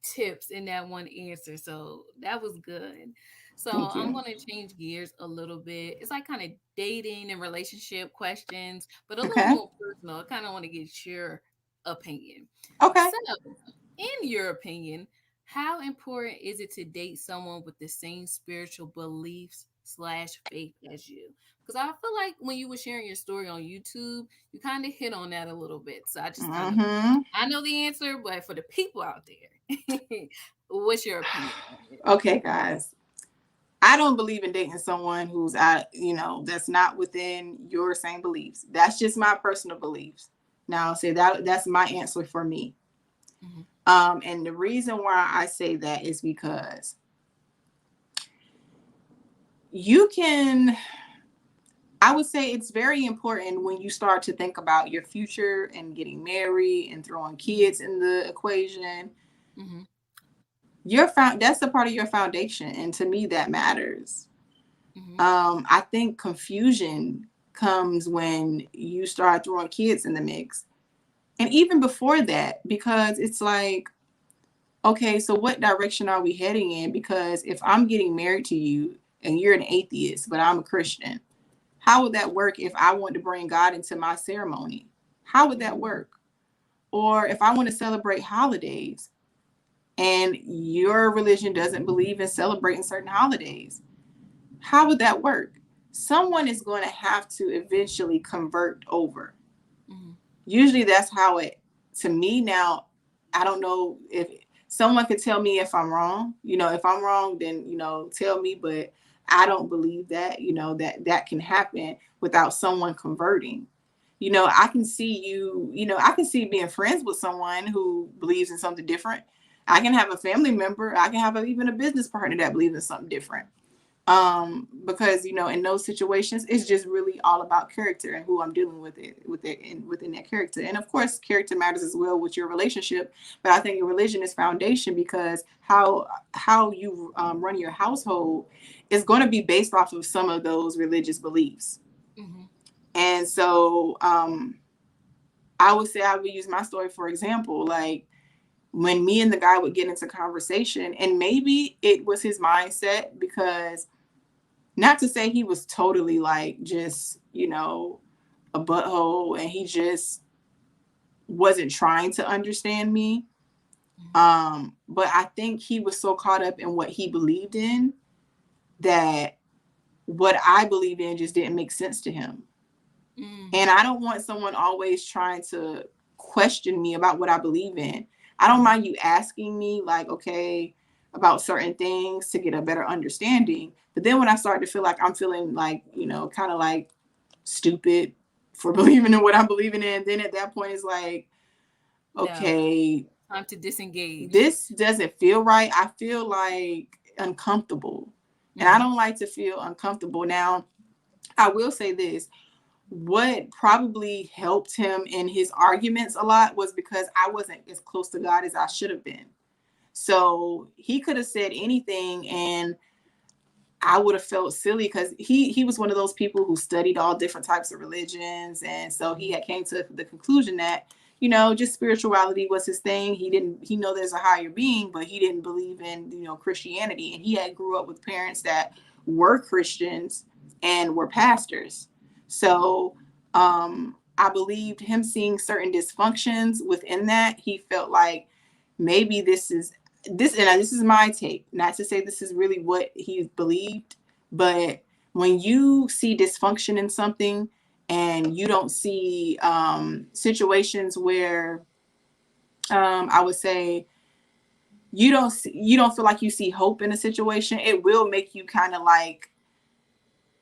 tips in that one answer. So that was good. So Thank I'm you. going to change gears a little bit. It's like kind of dating and relationship questions, but a little Okay. more personal. I kind of want to get your opinion. Okay. So, in your opinion, how important is it to date someone with the same spiritual beliefs slash faith as you? Because I feel like when you were sharing your story on YouTube, you kind of hit on that a little bit. So I just kind of, Mm-hmm. I know the answer, but for the people out there, what's your opinion on it? Okay, guys. I don't believe in dating someone who's out, that's not within your same beliefs. That's just my personal beliefs. Now, I'll say that's my answer for me. Hmm. And the reason why I say that is because you can, I would say it's very important when you start to think about your future and getting married and throwing kids in the equation. Hmm. That's a part of your foundation. And to me, that matters. Hmm. I think confusion comes when you start throwing kids in the mix. And even before that, because it's like, okay, so what direction are we heading in? Because if I'm getting married to you and you're an atheist, but I'm a Christian, how would that work if I want to bring God into my ceremony? How would that Hmm. work? Or if I want to celebrate holidays and your religion doesn't believe in celebrating certain holidays, how would that work? Someone is going to have to eventually convert over. Hmm. Usually that's how it, to me now, I don't know if someone could tell me if I'm wrong. If I'm wrong, then, tell me, but I don't believe that, that can happen without someone converting. I can see I can see being friends with someone who believes in something different. I can have a family member, I can have even a business partner that believes in something different. Because in those situations it's just really all about character and who I'm dealing with it and within that character. And of course character matters as well with your relationship, but I think your religion is foundation, because how you run your household is going to be based off of some of those religious beliefs. Hmm. And so I would say I would use my story for example. Like when me and the guy would get into conversation, and maybe it was his mindset, because not to say he was totally like just, a butthole and he just wasn't trying to understand me. But I think he was so caught up in what he believed in that what I believe in just didn't make sense to him. Hmm. And I don't want someone always trying to question me about what I believe in. I don't mind you asking me, like, okay, about certain things to get a better understanding. But then when I start to feel like I'm feeling like, kind of like stupid for believing in what I'm believing in, then at that point it's like, No, okay, time to disengage. this doesn't feel right. I feel like uncomfortable. And I Hmm. don't like to feel uncomfortable. Now, I will say this. What probably helped him in his arguments a lot was because I wasn't as close to God as I should have been. So he could have said anything and I would have felt silly, because he was one of those people who studied all different types of religions, and so he Hmm. had came to the conclusion that just spirituality was his thing. He know there's a higher being, but he didn't believe in Christianity, and he had grew up with parents that were Christians and were pastors. So I believed him seeing certain dysfunctions within that. He felt like maybe this is my take, not to say this is really what he believed, but when you see dysfunction in something and you don't see situations where I would say you don't feel like you see hope in a situation, it will make you kind of like,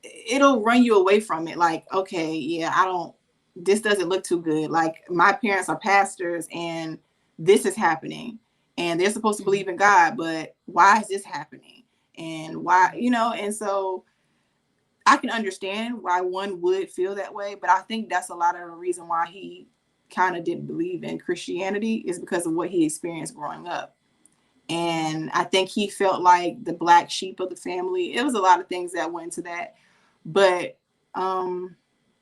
it'll run you away from it. Like, okay, yeah, I don't, this doesn't look too good. Like, my parents are pastors and this is happening and they're supposed to Mhm. believe in God, but why is this happening? And why, Right. and so I can understand why one would feel that way, but I think that's a lot of the reason why he kind of didn't believe in Christianity is because of what he experienced growing up. Right. And I think he felt like the black sheep of the family. It was a lot of things that went into that. But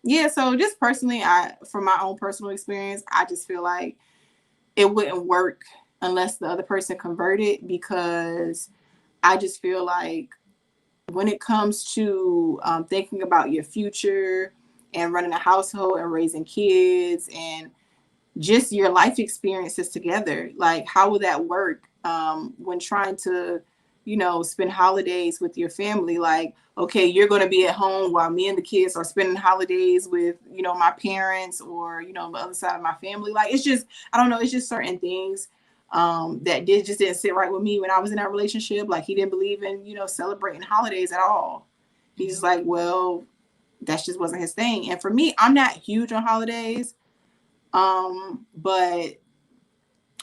yeah, so just personally, from my own personal experience, I just feel like it wouldn't work unless the other person converted, because I just feel like when it comes to thinking about your future and running a household and raising kids and just your life experiences together, like how will that work when trying to spend holidays with your family? Like, okay, you're going to be at home while me and the kids are spending holidays with my parents, or the other side of my family. Like, it's just, I don't know, it's just certain things that just didn't sit right with me when I was in that relationship. Like, he didn't believe in celebrating holidays at all. He's just Mhm. like, well, that just wasn't his thing. And for me, I'm not huge on holidays, but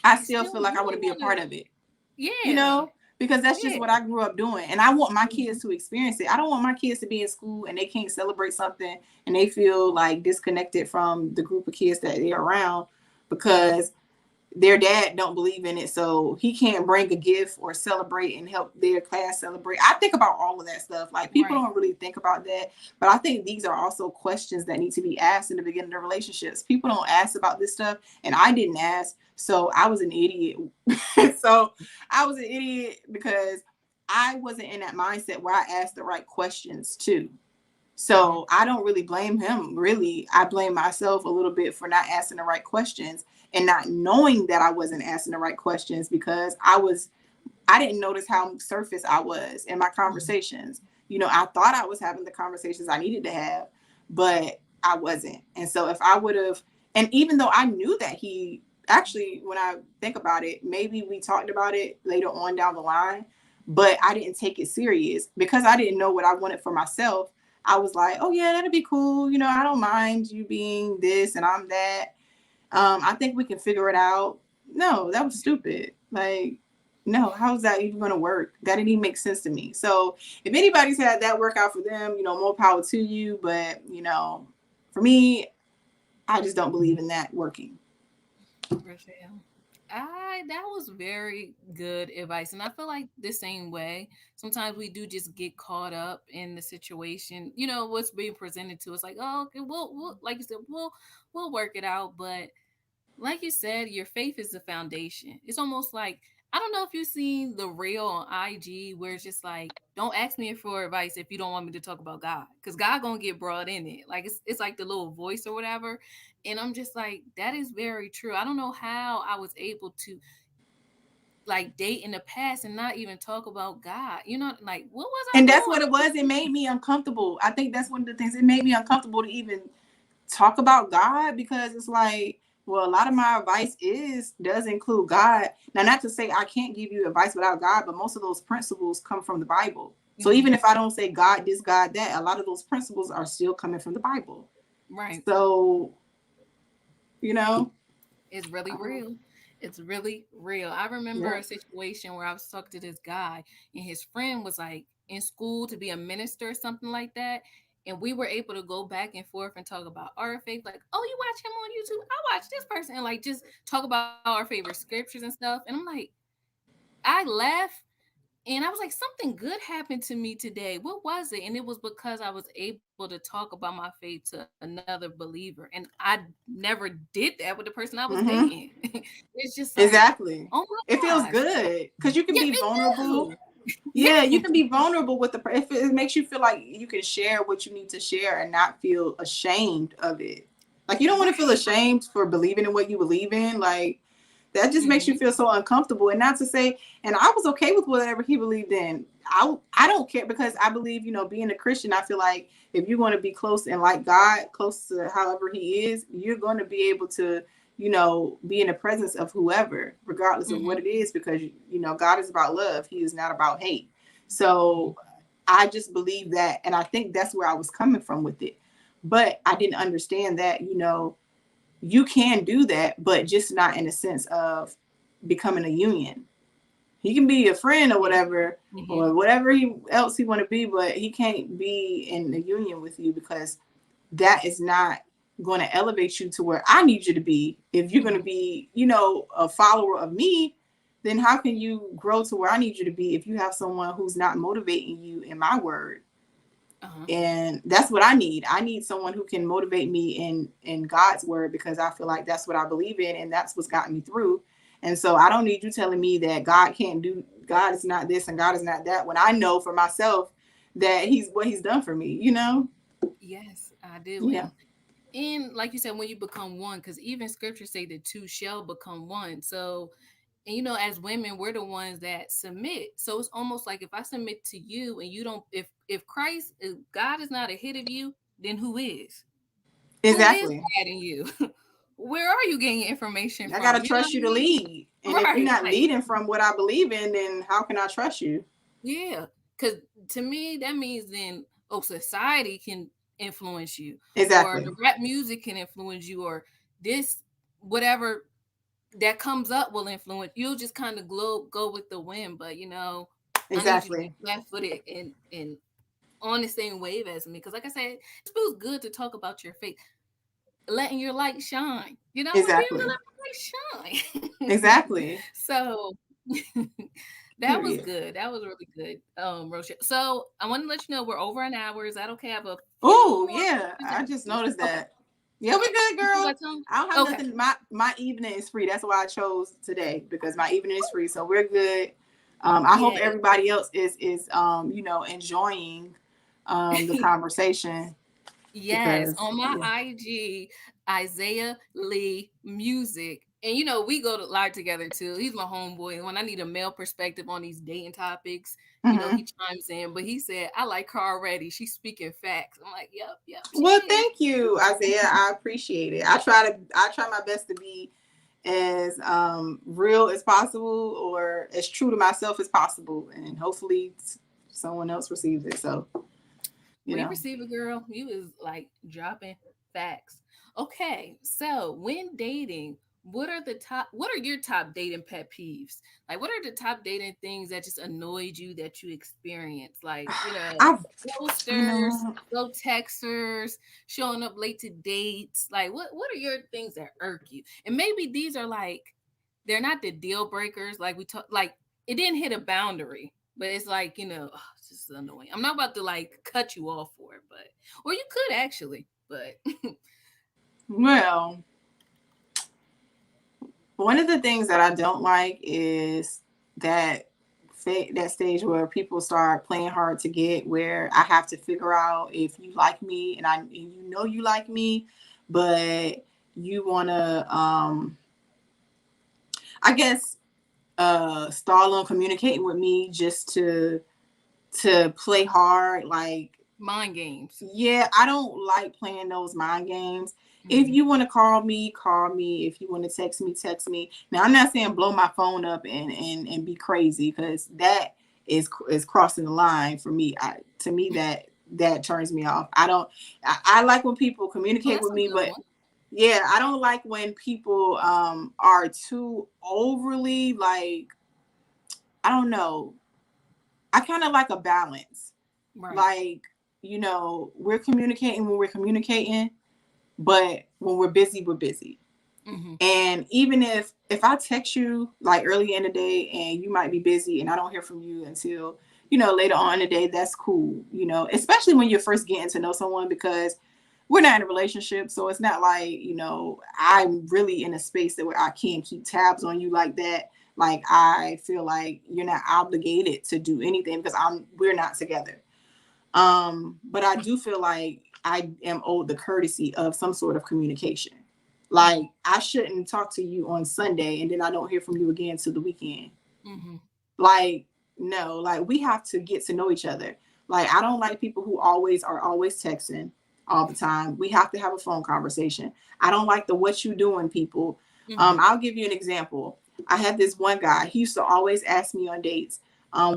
I You still still feel like I want really to be a want part to, of it, yeah, because that's just yeah. what I grew up doing. And I want my Mhm. kids to experience it. I don't want my kids to be in school and they can't celebrate something and they feel like disconnected from the group of kids that they're around because their dad don't believe in it, so he can't bring a gift or celebrate and help their class celebrate. I think about all of that stuff. Like, people Right. don't really think about that, but I think these are also questions that need to be asked in the beginning of relationships. People don't ask about this stuff, and I didn't ask, so I was an idiot. So I was an idiot because I wasn't in that mindset where I asked the right questions too. Mhm. So I don't really blame him. Really, I blame myself a little bit for not asking the right questions and not knowing that I wasn't asking the right questions, because I didn't notice how surface I was in my Mhm. conversations. I thought I was having the conversations I needed to have, but I wasn't. And so if I would have, and even though I knew that he actually, when I think about it, maybe we talked about it later on down the line, but I didn't take it serious because I didn't know what I wanted for myself. I was like, oh yeah, that'd be cool. I don't mind you being this and I'm that. I think we can figure it out. No, that was stupid. Like, no, how's that even going to work? That didn't even make sense to me. So, if anybody's had that work out for them, more power to you. But, for me, I just don't believe in that working. Rochelle. That was very good advice, and I feel like the same way. Sometimes we do just get caught up in the situation. What's being presented to us, like, oh, okay, we'll like you said, we'll work it out. But like you said, your faith is the foundation. It's almost like, I don't know if you've seen the reel on IG where it's just like, don't ask me for advice if you don't want me to talk about God, because God gonna get brought in it. Like, it's like the little voice or whatever, and I'm just like, that is very true. I don't know how I was able to like date in the past and not even talk about God. Like, what was I And that's what it doing? was. It made me uncomfortable. I think that's one of the things. It made me uncomfortable to even talk about God, because it's like, well, a lot of my advice does include God. Now, not to say I can't give you advice without God, but most of those principles come from the Bible. So even Hmm. if I don't say God this, God that, a lot of those principles are still coming from the Bible. Right. So, you know, It's really um, real. It's really real. I remember yeah. a situation where I was talking to this guy, and his friend was like in school to be a minister or something like that. And we were able to go back and forth and talk about our faith. Like, oh, you watch him on YouTube? I watch this person. And like, just talk about our favorite scriptures and stuff. And I'm like, I laughed, and I was like, something good happened to me today. What was it? And it was because I was able to talk about my faith to another believer. And I never did that with the person I was Mm-hmm. dating. It's just like, Exactly. oh It my feels gosh. good because you can Yeah, be it vulnerable. do. Yeah, Yeah. you can be vulnerable with if it makes you feel like you can share what you need to share and not feel ashamed of it. Like, you don't want to feel Right. ashamed for believing in what you believe in. Like, that just makes you Hmm. feel so uncomfortable. And not to say, and I was okay with whatever he believed in. I don't care, because I believe, being a Christian, I feel like if you're going to be close and like God, close to however he is, you're going to be able to, be in the presence of whoever, regardless of what Mm-hmm. it is, because, God is about love. He is not about hate. So I just believe that. And I think that's where I was coming from with it. But I didn't understand that, you can do that, but just not in the sense of becoming a union. He can be a friend Yeah. Mm-hmm. or whatever else he want to be, but he can't be in a union with you, because that is not going to elevate you to where I need you to be. If you're going to Mm-hmm. be, a follower of me, then how can you grow to where I need you to be if you have someone who's not motivating you in my word? Uh-huh. And that's what I need. I need someone who can motivate me in God's word, because I feel like that's what I believe in, and that's what's gotten me through. And so I don't need you telling me that God is not this and God is not that, when I know for myself that he's what he's done for me. Yes, I do. Yeah. And like you said, when you become one, because even scriptures say the two shall become one. So, and as women, we're the ones that submit. So it's almost like if I submit to you and you don't, if God is not ahead of you, then who is? Who is Exactly. guiding you? Where are you getting your information I gotta from? You know trust what you I to mean? lead. And if you're Right, not right. leading from what I believe in, then how can I trust you? Yeah. Because to me, that means then, oh, society can influence you, or the Exactly. rap music can influence you, or this, whatever that comes up will influence. You'll just kind of go with the wind. But, I need you to be Exactly. flat footed and on the same wave as me. Because, like I said, it feels good to talk about your faith, letting your light shine. We're being Exactly. to let my light shine. Exactly. So that was Period. good. That was really good, Rochelle. So I want to let you know we're over an hour. Is that okay? I have a few Oh more yeah, questions. I just noticed Okay. that. Yeah, we Okay. good, You still girl. got time? I don't have Okay. nothing. My evening is free. That's why I chose today, because my evening is free. So we're good. I hope Yes. everybody else is enjoying the conversation, Yes, because on my yeah. IG, Isaiah Lee Music. And we go to live together too. He's my homeboy. And when I need a male perspective on these dating topics, he Hmm. chimes in. But he said, I like her already. She's speaking facts. I'm like, yep, she Well, is. thank you, Isaiah. I appreciate it. I try my best to be as real as possible, or as true to myself as possible, and hopefully someone else receives it. So, you We know. receive a girl. You is like dropping facts. Okay, so when dating, what are your top dating pet peeves? Like what are the top dating things that just annoyed you that you experienced? Like, I've, you ghosters, know, slow texters, showing up late to dates. Like what are your things that irk you? And maybe these are like they're not the deal breakers, like we talk like it didn't hit a boundary, but it's like, it's just annoying. I'm not about to like cut you off for it, but or you could actually, but well, one of the things that I don't like is that that stage where people start playing hard to get, where I have to figure out if you like me, and you like me, but you want to I guess stall on communicating with me just to play hard. Like, mind games. yeah, I don't like playing those mind games. If Mm-hmm. you want to call me, call me. If you want to text me. Now, I'm not saying blow my phone up and be crazy, because that is crossing the line for me. To me, that turns me off. I don't. I like when people Oh, communicate that's with a me, good but one. yeah, I don't like when people are too overly, like, I don't know. I kind of like a balance. Right. Like, we're communicating when we're communicating, but when we're busy, we're busy. Mm-hmm. And even if I text you like early in the day and you might be busy and I don't hear from you until, later on in the day, that's cool, especially when you're first getting to know someone, because we're not in a relationship. So it's not like, I'm really in a space that where I can't keep tabs on you like that. Like, I feel like you're not obligated to do anything because we're not together. But I do feel like I am owed the courtesy of some sort of communication. Mm-hmm. Like, I shouldn't talk to you on Sunday and then I don't hear from you again till the weekend. Mm-hmm. Like, no, like, we have to get to know each other. Like, I don't like people who always are always texting. all the time. We have to have a phone conversation. I don't like the what you doing people. Mm-hmm. I'll give you an example. I had this one guy. He used to always ask me on dates.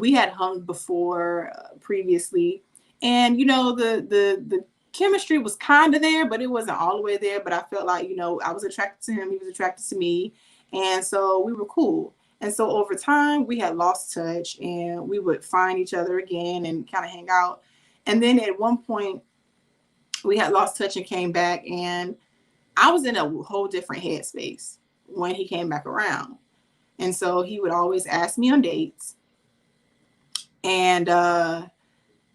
We had hung before previously, and the chemistry was kind of there, but it wasn't all the way there. But I felt like I was attracted to him. He was attracted to me, and so we were cool. And so over time, we had lost touch, and we would find each other again and kind of hang out. And then at one point, we had lost touch and came back, and I was in a whole different headspace when he came back around. And so he would always ask me on dates, and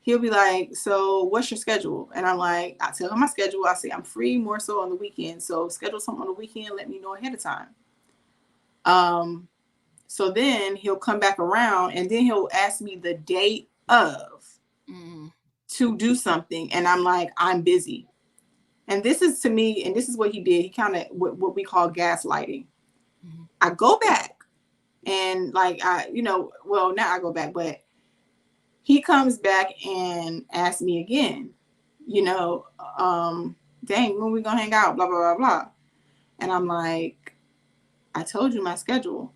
he'll be like, "So what's your schedule?" And I'm like, I tell him my schedule. I say I'm free more so on the weekend, so schedule something on the weekend, let me know ahead of time. um so then he'll come back around, and then he'll ask me the day of Mm-hmm. to do something, and I'm like, I'm busy. And this is to me, and this is what he did. He kind of what we call gaslighting. Mm-hmm. I go back, and like well, now I go back, but he comes back and asks me again, you know, dang, when we gonna hang out, blah, blah, blah, blah. And I'm like, I told you my schedule.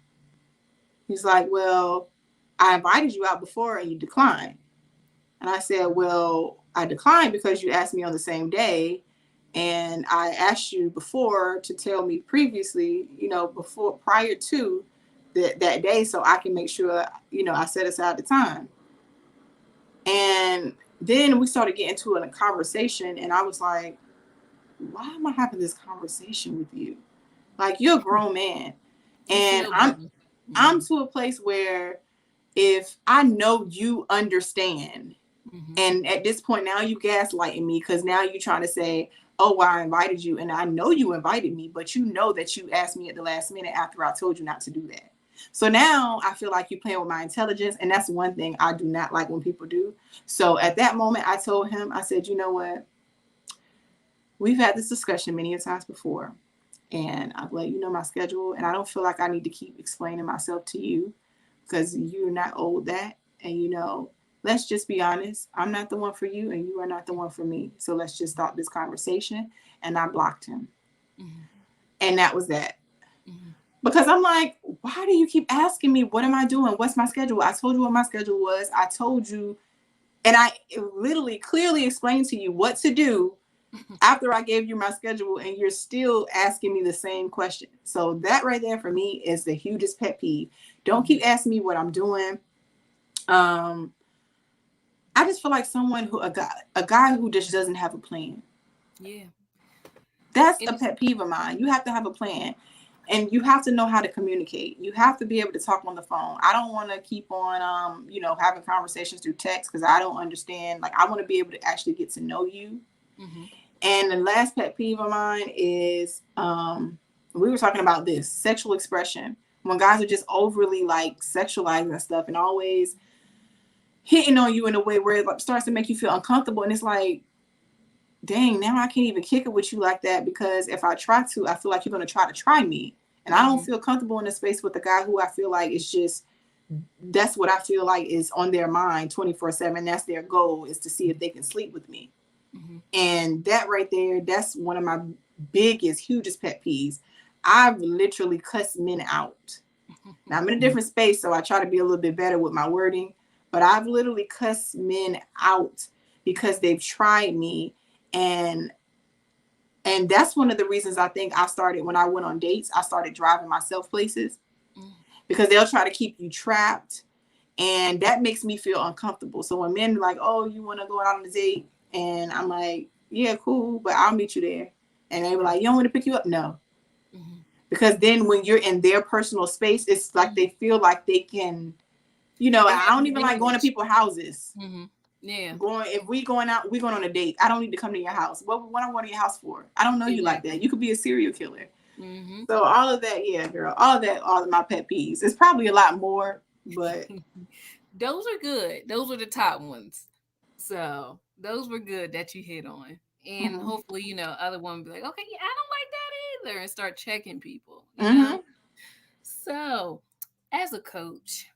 He's like, well, I invited you out before and you declined. And I said, well, I declined because you asked me on the same day. And I asked you before to tell me previously, before prior to that day, so I can make sure, I set aside the time. And then we started getting to a conversation, and I was like, why am I having this conversation with you? Like, you're a grown man. You should And know I'm better. I'm Mm-hmm. to a place where if I know you understand, Mm-hmm. and at this point now you gaslighting me because now you're trying to say, oh, well, I invited you, and I know you invited me, but you know that you asked me at the last minute after I told you not to do that. So now I feel like you're playing with my intelligence, and that's one thing I do not like when people do. So at that moment, I told him, I said, you know what? We've had this discussion many times before, and I've let you know my schedule, and I don't feel like I need to keep explaining myself to you because you're not old that. And let's just be honest. I'm not the one for you, and you are not the one for me. So let's just stop this conversation. And I blocked him, Mm-hmm. and that was that. Mm-hmm. Because I'm like, why do you keep asking me what am I doing? What's my schedule? I told you what my schedule was. I told you, and I literally clearly explained to you what to do after I gave you my schedule, and you're still asking me the same question. So that right there for me is the hugest pet peeve. Don't Mm-hmm. keep asking me what I'm doing. Um, I just feel like someone a guy who just doesn't have a plan. Yeah. That's And a it's pet peeve of mine. You have to have a plan, and you have to know how to communicate. You have to be able to talk on the phone. I don't want to keep on, having conversations through text because I don't understand. Like, I want to be able to actually get to know you. mm-hmm. And the last pet peeve of mine is, we were talking about this sexual expression. When guys are just overly like sexualizing stuff and always hitting on you in a way where it like starts to make you feel uncomfortable. And it's like, dang, now I can't even kick it with you like that because if I try to, I feel like you're going to try to try me. And I don't Mm-hmm. feel comfortable in a space with a guy who I feel like is just, that's what I feel like is on their mind 24/7. That's their goal, is to see if they can sleep with me. Mm-hmm. And that right there, that's one of my biggest, hugest pet peeves. I've literally cussed men out. Now I'm in a different space, so I try to be a little bit better with my wording, but I've literally cussed men out because they've tried me. And and that's one of the reasons I think I started, when I went on dates, I started driving myself places, because they'll try to keep you trapped, and that makes me feel uncomfortable. So when men are like, oh, you want to go out on a date, and I'm like, yeah, cool, but I'll meet you there, and they were Right. like, you don't want to pick you up? No. Mm-hmm. Because then when you're in their personal space, it's like they feel like they can, They I have don't even like going to advantage. people's houses. Mm-hmm. Yeah. If we going out, we going on a date. I don't need to come to your house. What I want to your house for? I don't know you like that. Exactly. You could be a serial killer. Mm-hmm. So all of that, yeah, girl, all of that, all of my pet peeves. It's probably a lot more, but Those are good. Those are the top ones. So those were good that you hit on. And mhm, hopefully, other one be like, okay, yeah, I don't like that either, and start checking people. mhm, So as a coach,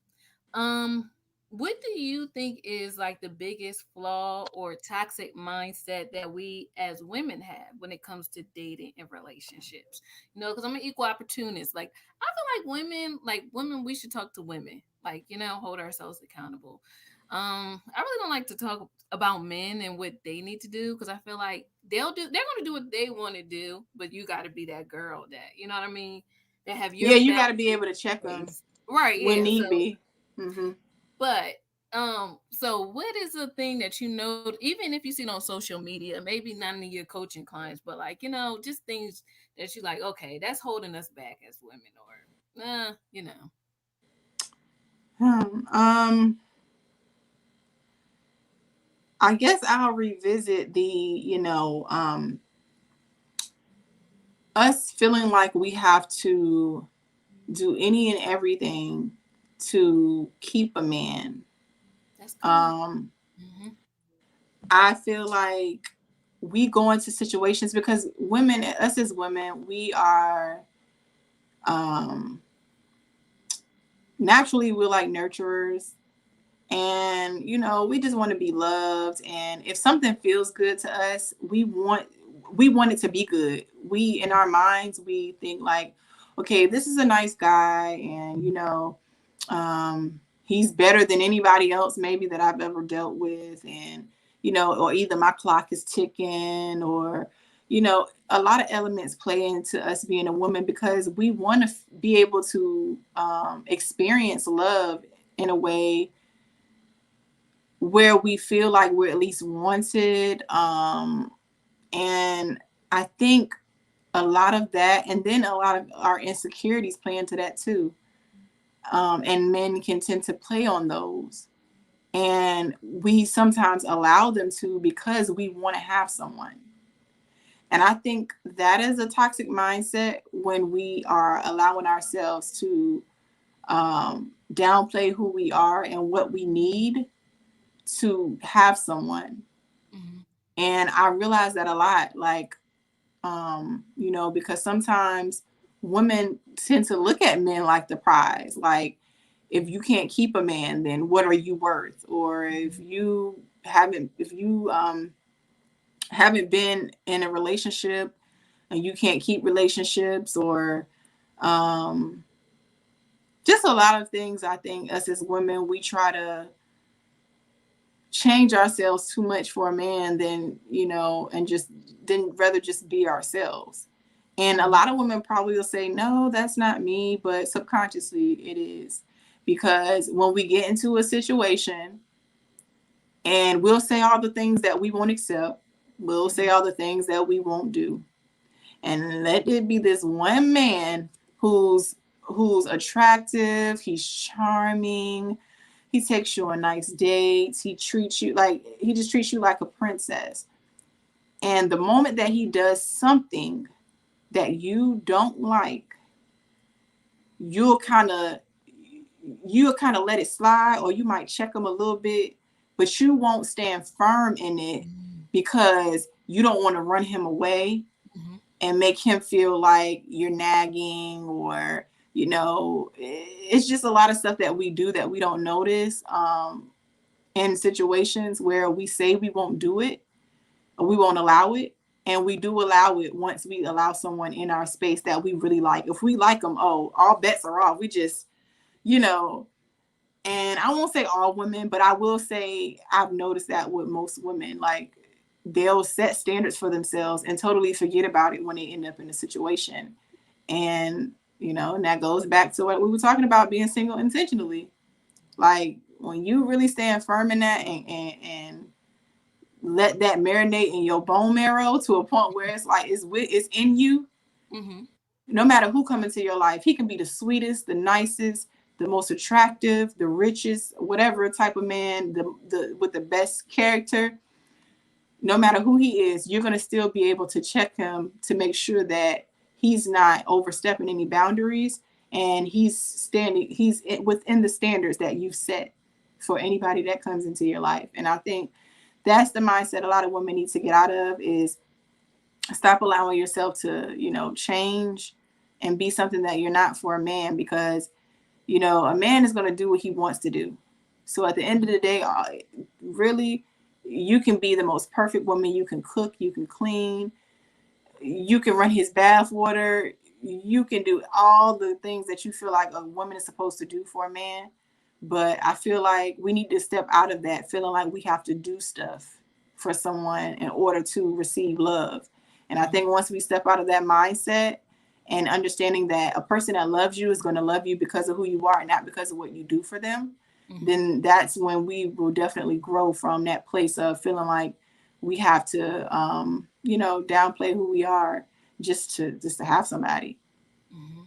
um, what do you think is like the biggest flaw or toxic mindset that we as women have when it comes to dating and relationships? You know, because I'm an equal opportunist. Like, I feel like women, we should talk to women. Like, you know, hold ourselves accountable. I really don't like to talk about men and what they need to do because I feel like they're gonna do what they want to do, but you got to be that girl that, you know what I mean, that have Yeah, your you got to be boundaries able to check in them place. Right? when Yeah. So, need be. Hmm. but so what is a thing that you know, even if you see it on social media, maybe not in your coaching clients, but like, you know, just things that you like, okay, that's holding us back as women, or you know. Um, I guess I'll revisit the, us feeling like we have to do any and everything to keep a man. That's good. Um, Hmm. I feel like we go into situations because women, us as women, we are um, naturally we're like nurturers, and we just want to be loved. And if something feels good to us, we want it to be good. We, in our minds, we think like, okay, this is a nice guy, and he's better than anybody else maybe that I've ever dealt with. And or either my clock is ticking, or a lot of elements play into us being a woman, because we want to be able to experience love in a way where we feel like we're at least wanted. And I think a lot of that, and then a lot of our insecurities play into that too. And men can tend to play on those. And we sometimes allow them to because we want to have someone. And I think that is a toxic mindset when we are allowing ourselves to downplay who we are and what we need to have someone. Hmm. And I realize that a lot, like, because sometimes women tend to look at men like the prize. Like, if you can't keep a man, then what are you worth? Or if you haven't been in a relationship and you can't keep relationships, or um, just a lot of things. I think us as women, we try to change ourselves too much for a man, than and just then rather just be ourselves. And a Hmm. lot of women probably will say, no, that's not me, but subconsciously it is. Because when we get into a situation, and we'll say all the things that we won't accept, we'll say all the things that we won't do, and let it be this one man who's attractive, he's charming, he takes you on nice dates, he just treats you like a princess. And the moment that he does something that you don't like, you'll kind of you'll kind of let it slide, or you might check him a little bit, but you won't stand firm in it because you don't want to run him away Hmm. and make him feel like you're nagging, or it's just a lot of stuff that we do that we don't notice, in situations where we say we won't do it, or we won't allow it. And we do allow it once we allow someone in our space that we really like. If we like them, oh, all bets are off. We just, you know, and I won't say all women, but I will say I've noticed that with most women, like, they'll set standards for themselves and totally forget about it when they end up in a situation. And, and that goes back to what we were talking about, being single intentionally. Like, when you really stand firm in that, and let that marinate in your bone marrow to a point where it's like it's in you. Hmm. No matter who come into your life, he can be the sweetest, the nicest, the most attractive, the richest, whatever type of man, the with the best character. No matter who he is, you're going to still be able to check him to make sure that he's not overstepping any boundaries, and he's within the standards that you've set for anybody that comes into your life. And I think that's the mindset a lot of women need to get out of, is stop allowing yourself to, change and be something that you're not for a man, because, a man is going to do what he wants to do. So at the end of the day, really, you can be the most perfect woman. You can cook, you can clean, you can run his bath water, you can do all the things that you feel like a woman is supposed to do for a man. But I feel like we need to step out of that feeling like we have to do stuff for someone in order to receive love. And I Mm-hmm. think once we step out of that mindset and understanding that a person that loves you is going to love you because of who you are and not because of what you do for them, Mm-hmm. then that's when we will definitely grow from that place of feeling like we have to, downplay who we are just to have somebody. Mm-hmm.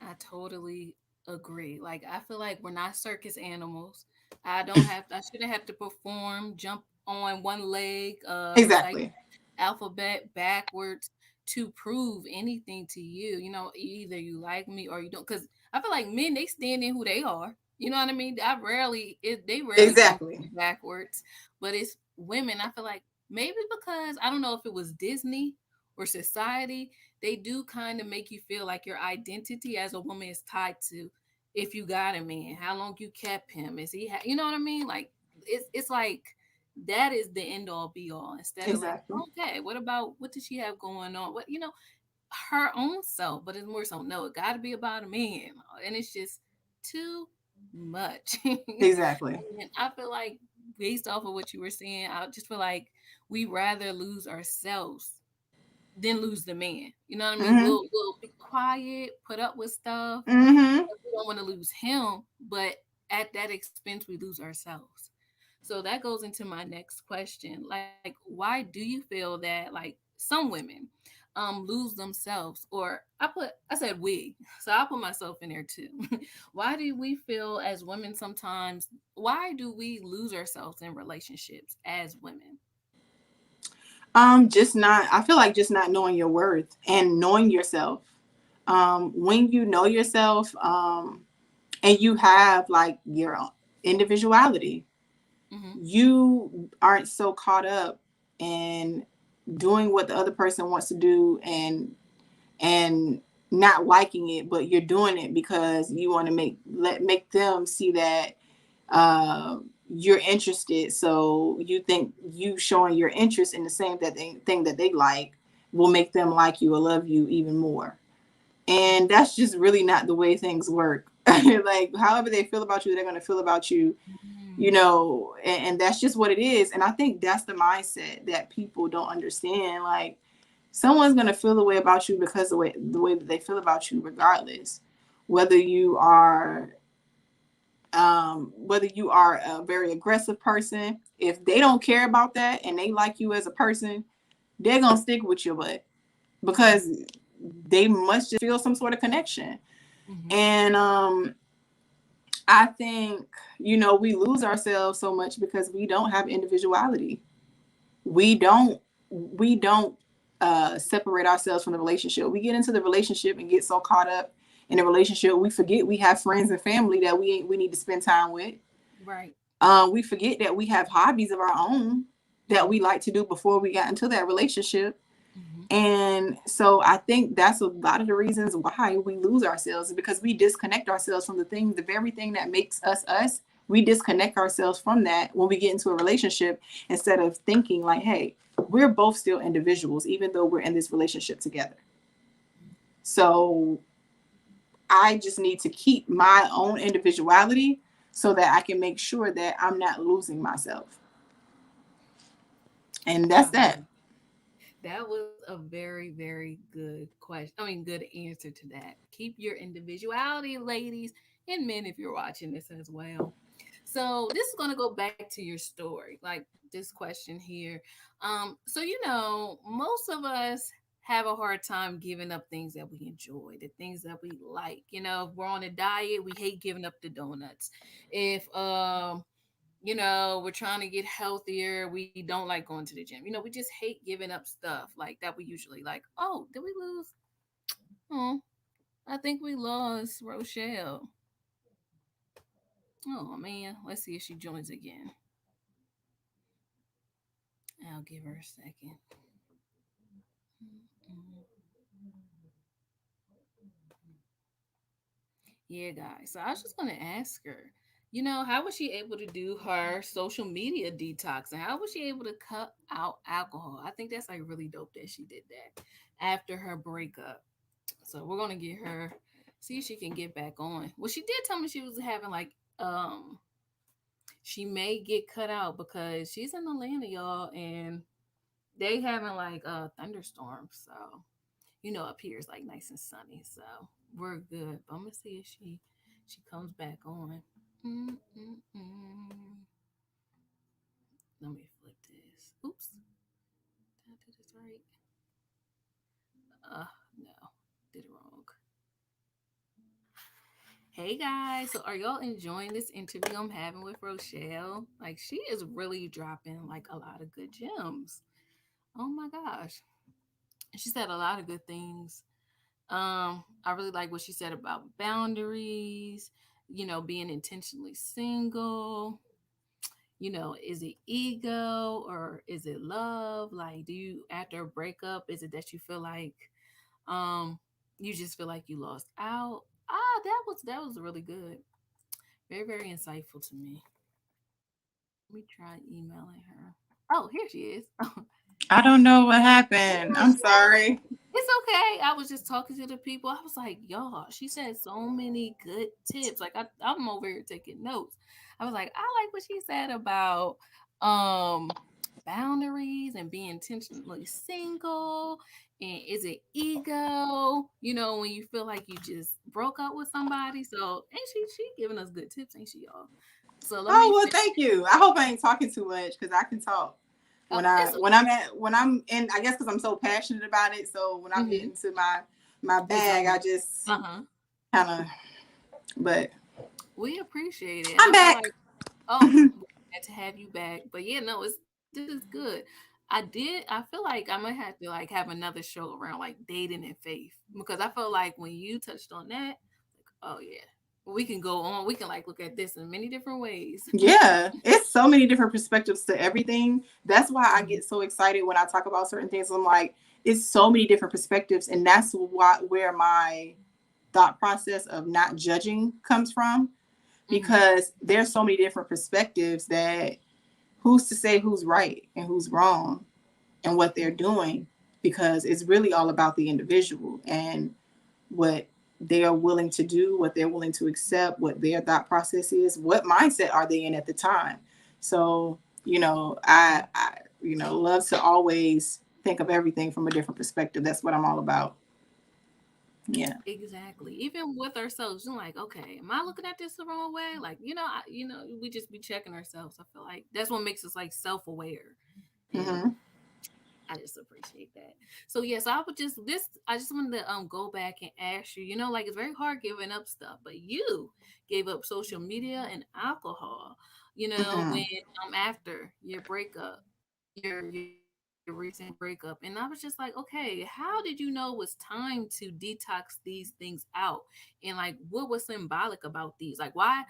I totally agree. Like I feel like we're not circus animals. I don't have I shouldn't have to perform, jump on one leg, recite Exactly. alphabet backwards to prove anything to you. Either you like me or you don't. Because I feel like men, they stand in who they are. You know what I mean? They rarely come Exactly. backwards. But it's women. I feel like maybe because I don't know if it was Disney or society, they do kind of make you feel like your identity as a woman is tied to if you got a man, how long you kept him, is he, you know what I mean? Like it's like that is the end all be all instead of like, Exactly. okay, what about what does she have going on? What, her own self, but it's more so no, it got to be about a man, and it's just too much. Exactly. And I feel like based off of what you were saying, I just feel like we rather lose ourselves than lose the man. You know what I mean? Mm-hmm. We'll be quiet, put up with stuff. Mm-hmm. We don't want to lose him, but at that expense, we lose ourselves. So that goes into my next question. Like, why do you feel that like some women lose themselves? Or I said we, so I put myself in there too. Why do we feel as women sometimes? Why do we lose ourselves in relationships as women? Just not. I feel like just not knowing your worth and knowing yourself. When you know yourself, and you have like your own individuality, Mm-hmm. you aren't so caught up in doing what the other person wants to do and not liking it, but you're doing it because you want to make them see that uh, you're interested. So you think you showing your interest in the same thing that they like will make them like you or love you even more. And that's just really not the way things work. Like however they feel about you, they're going to feel about you, Mm-hmm. and that's just what it is. And I think that's the mindset that people don't understand. Like someone's going to feel the way about you because the way that they feel about you, regardless whether you are whether you are a very aggressive person. If they don't care about that and they like you as a person, they're gonna stick with your butt because they must just feel some sort of connection. Mm-hmm. And I think we lose ourselves so much because we don't have individuality. We don't separate ourselves from the relationship. We get into the relationship and get so caught up in the relationship, we forget we have friends and family that we need to spend time with. Right. We forget that we have hobbies of our own that Mm-hmm. we like to do before we got into that relationship. Mm-hmm. And so I think that's a lot of the reasons why we lose ourselves, because we disconnect ourselves from the very thing that makes us us. We disconnect ourselves from that when we get into a relationship instead of thinking like, hey, we're both still individuals, even though we're in this relationship together. So I just need to keep my own individuality so that I can make sure that I'm not losing myself. And that's Wow. that. That was a very, very good question. I mean, good answer to that. Keep your individuality, ladies, and men, if you're watching this as well. So, this is going to go back to your story, like this question here. So, most of us have a hard time giving up things that we enjoy, the things that we like. If we're on a diet, we hate giving up the donuts. If we're trying to get healthier. We don't like going to the gym. We just hate giving up stuff like that. We usually like, oh, did we lose? Oh, I think we lost Rochelle. Oh man, let's see if she joins again. I'll give her a second. Yeah, guys. So I was just gonna ask her. How was she able to do her social media detox and how was she able to cut out alcohol? I think that's like really dope that she did that after her breakup. So we're gonna get her, see if she can get back on. Well, she did tell me she was having like she may get cut out because she's in Atlanta, y'all, and they having like thunderstorms. So up here it's like nice and sunny, so we're good. But I'm gonna see if she comes back on. Mm-mm-mm. Let me flip this. Oops, did I do this right? No, did it wrong. Hey guys, so are y'all enjoying this interview I'm having with Rochelle? Like, she is really dropping like a lot of good gems. Oh my gosh, she said a lot of good things. I really like what she said about boundaries, being intentionally single. Is it ego or is it love? Like, do you, after a breakup, is it that you feel like um you just feel like you lost out? That was really good. Very, very insightful to me. Let me try emailing her. Oh, here she is. I don't know what happened. I'm sorry. It's okay. I was just talking to the people. I was like, y'all, she said so many good tips. Like I'm over here taking notes. I was like, I like what she said about um boundaries and being intentionally single. And is it ego? When you feel like you just broke up with somebody. So ain't she giving us good tips, ain't she, y'all? So let Oh me well, finish. thank you. I hope I ain't talking too much because I can talk Oh, when I it's when I'm at when I'm in. I guess because I'm so passionate about it. So when I'm mm-hmm. getting to my The bag, I zone. just Uh-huh. kind of. But We appreciate it. And I'm I feel back. like, oh, we're glad to have you back. But yeah, no, this is good. I feel like I might have to like have another show around like dating and faith because I felt like when you touched on that, like, oh yeah, we can go on. We can like look at this in many different ways. Yeah, it's so many different perspectives to everything. That's why I Mhm. get so excited when I talk about certain things. I'm like, it's so many different perspectives, and that's why where my thought process of not judging comes from, Mhm. because there's so many different perspectives that who's to say who's right and who's wrong and what they're doing, because it's really all about the individual and what they are willing to do, what they're willing to accept, what their thought process is, what mindset are they in at the time. So, I love to always think of everything from a different perspective. That's what I'm all about. Yeah. Exactly. Even with ourselves, you're like, okay, am I looking at this the wrong way? Like, we just be checking ourselves. I feel like that's what makes us like self-aware. And Mm-hmm. I just appreciate that. So yes, I would just this I just wanted to go back and ask you, like it's very hard giving up stuff, but you gave up social media and alcohol, when Mm-hmm. after your breakup, your recent breakup. And I was just like, okay, how did you know it was time to detox these things out? And like what was symbolic about these? Like why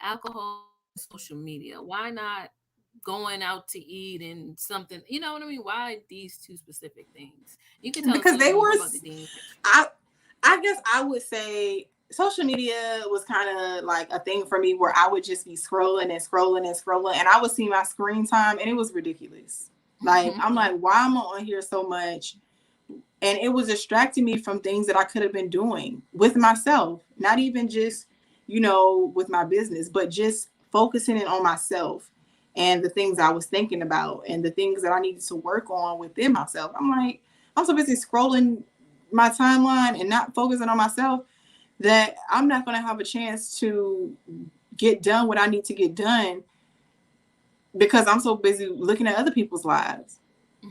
alcohol and social media? Why not going out to eat and something. You know what I mean? Why these two specific things? You can tell us a Because they little were, more about the dating history. I, I guess I would say social media was kind of like a thing for me where I would just be scrolling and scrolling and scrolling, and I would see my screen time, and it was ridiculous. Like, I'm like, why am I on here so much? And it was distracting me from things that I could have been doing with myself, not even just, with my business, but just focusing in on myself and the things I was thinking about and the things that I needed to work on within myself. I'm like, I'm so busy scrolling my timeline and not focusing on myself that I'm not going to have a chance to get done what I need to get done because I'm so busy looking at other people's lives.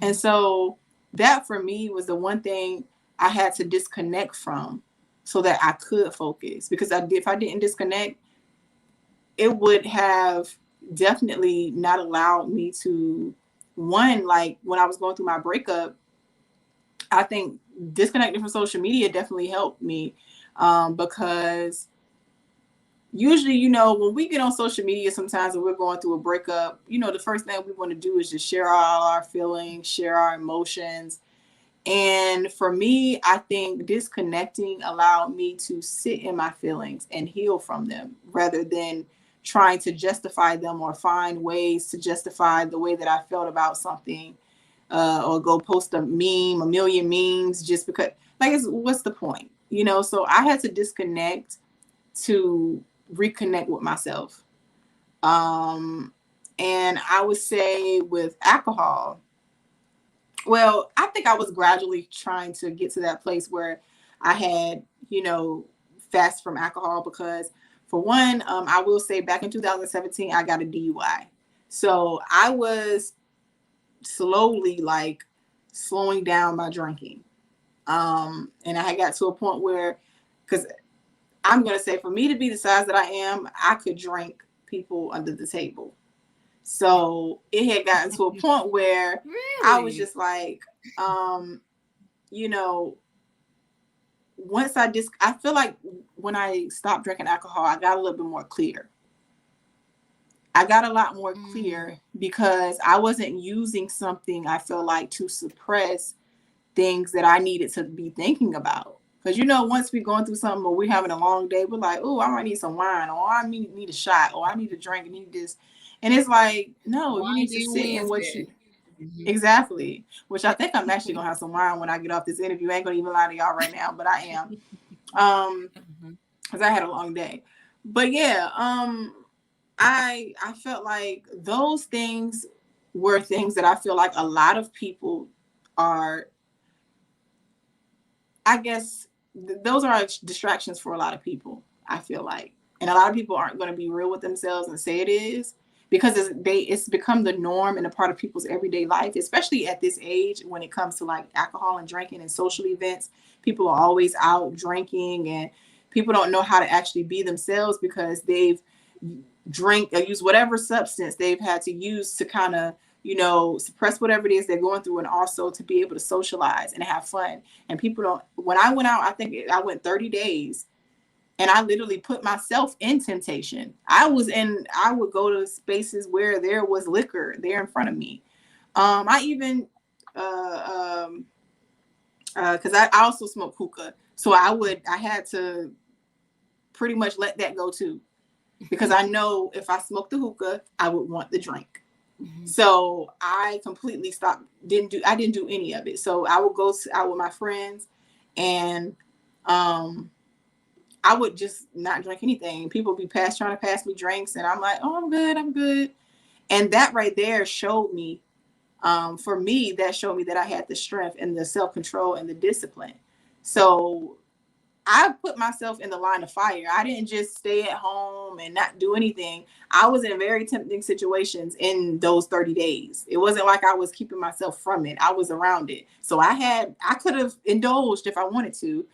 And Mhm. so that for me was the one thing I had to disconnect from so that I could focus. Because if I didn't disconnect, it would have definitely not allowed me to, one, like when I was going through my breakup, I think disconnecting from social media definitely helped me, because usually, when we get on social media sometimes and we're going through a breakup, the first thing we want to do is just share all our feelings, share our emotions. And for me, I think disconnecting allowed me to sit in my feelings and heal from them rather than trying to justify them or find ways to justify the way that I felt about something, or go post a meme, a million memes just because, like, what's the point? So I had to disconnect to reconnect with myself. And I would say with alcohol, well, I think I was gradually trying to get to that place where I had, fast from alcohol because, for one, I will say back in 2017, I got a DUI. So I was slowly like slowing down my drinking. And I had got to a point where, because I'm going to say for me to be the size that I am, I could drink people under the table. So it had gotten to a point where I was Really? just like, you know, I feel like when I stopped drinking alcohol, I got a little bit more clear. I got a lot more Mm. clear because I wasn't using something I feel like to suppress things that I needed to be thinking about. Because once we're going through something or we're having a long day, we're like, oh, I might need some wine, or I need a shot, or I need a drink, I need this. And it's like, no, you need Wine to Day sit in what you Wednesday. Hmm. exactly. Which I think I'm actually gonna have some wine when I get off this interview. I ain't gonna even lie to y'all right now, but I am. Hmm. Because I had a long day. But yeah, I felt like those things were things that I feel like a lot of people are, I guess, those are distractions for a lot of people, I feel like. And a lot of people aren't going to be real with themselves and say it is, because it's become the norm and a part of people's everyday life, especially at this age when it comes to like alcohol and drinking and social events. People are always out drinking, and people don't know how to actually be themselves because they've drink or use whatever substance they've had to use to kind of suppress whatever it is they're going through, and also to be able to socialize and have fun. And people don't. When I went out, I think I went 30 days, and I literally put myself in temptation. I would go to spaces where there was liquor there in front of me. I even because I also smoke hookah, so I had to pretty much let that go too, because I know if I smoked the hookah, I would want the drink. Hmm. So I completely stopped. I didn't do any of it. So I would go out with my friends, and um, I would just not drink anything. People would be trying to pass me drinks, and I'm like, oh, I'm good, I'm good. And that right there showed me, for me, that showed me that I had the strength and the self control and the discipline. So I put myself in the line of fire. I didn't just stay at home and not do anything. I was in very tempting situations in those 30 days. It wasn't like I was keeping myself from it. I was around it. So I could have indulged if I wanted to,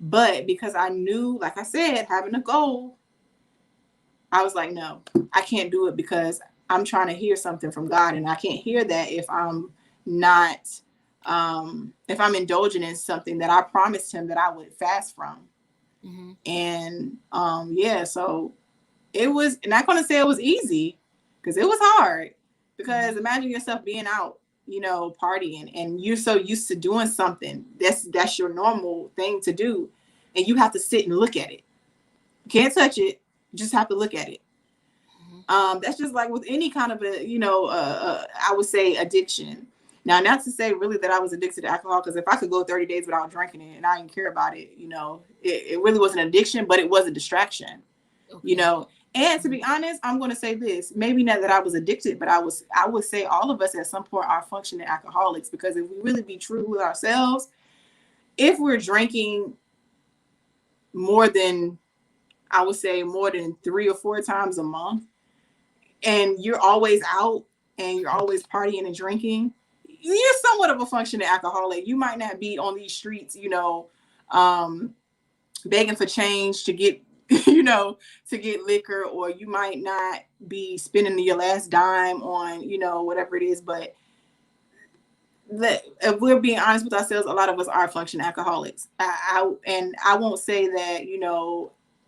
but because I knew, like I said, having a goal, I was like, no, I can't do it because I'm trying to hear something from God, and I can't hear that if I'm not, if I'm indulging in something that I promised him that I would fast from. Hmm. And yeah, so it was not going to say it was easy, because it was hard. Because Hmm. imagine yourself being out, partying, and you're so used to doing something that's your normal thing to do, and you have to sit and look at it. You can't touch it, you just have to look at it. That's just like with any kind of I would say addiction. Now, not to say really that I was addicted to alcohol, because if I could go 30 days without drinking it and I didn't care about it, it really was an addiction, but it was a distraction, you Okay. know. And to Hmm. be honest, I'm going to say this, maybe not that I was addicted, but I would say all of us at some point are functioning alcoholics, because if we really be true with ourselves, if we're drinking more than, I would say more than 3 or 4 times a month, and you're always out and you're always partying and drinking, you're somewhat of a functioning alcoholic. You might not be on these streets, um, begging for change to get, to get liquor, or you might not be spending your last dime on, whatever it is. But if we're being honest with ourselves, a lot of us are functioning alcoholics. And I won't say that,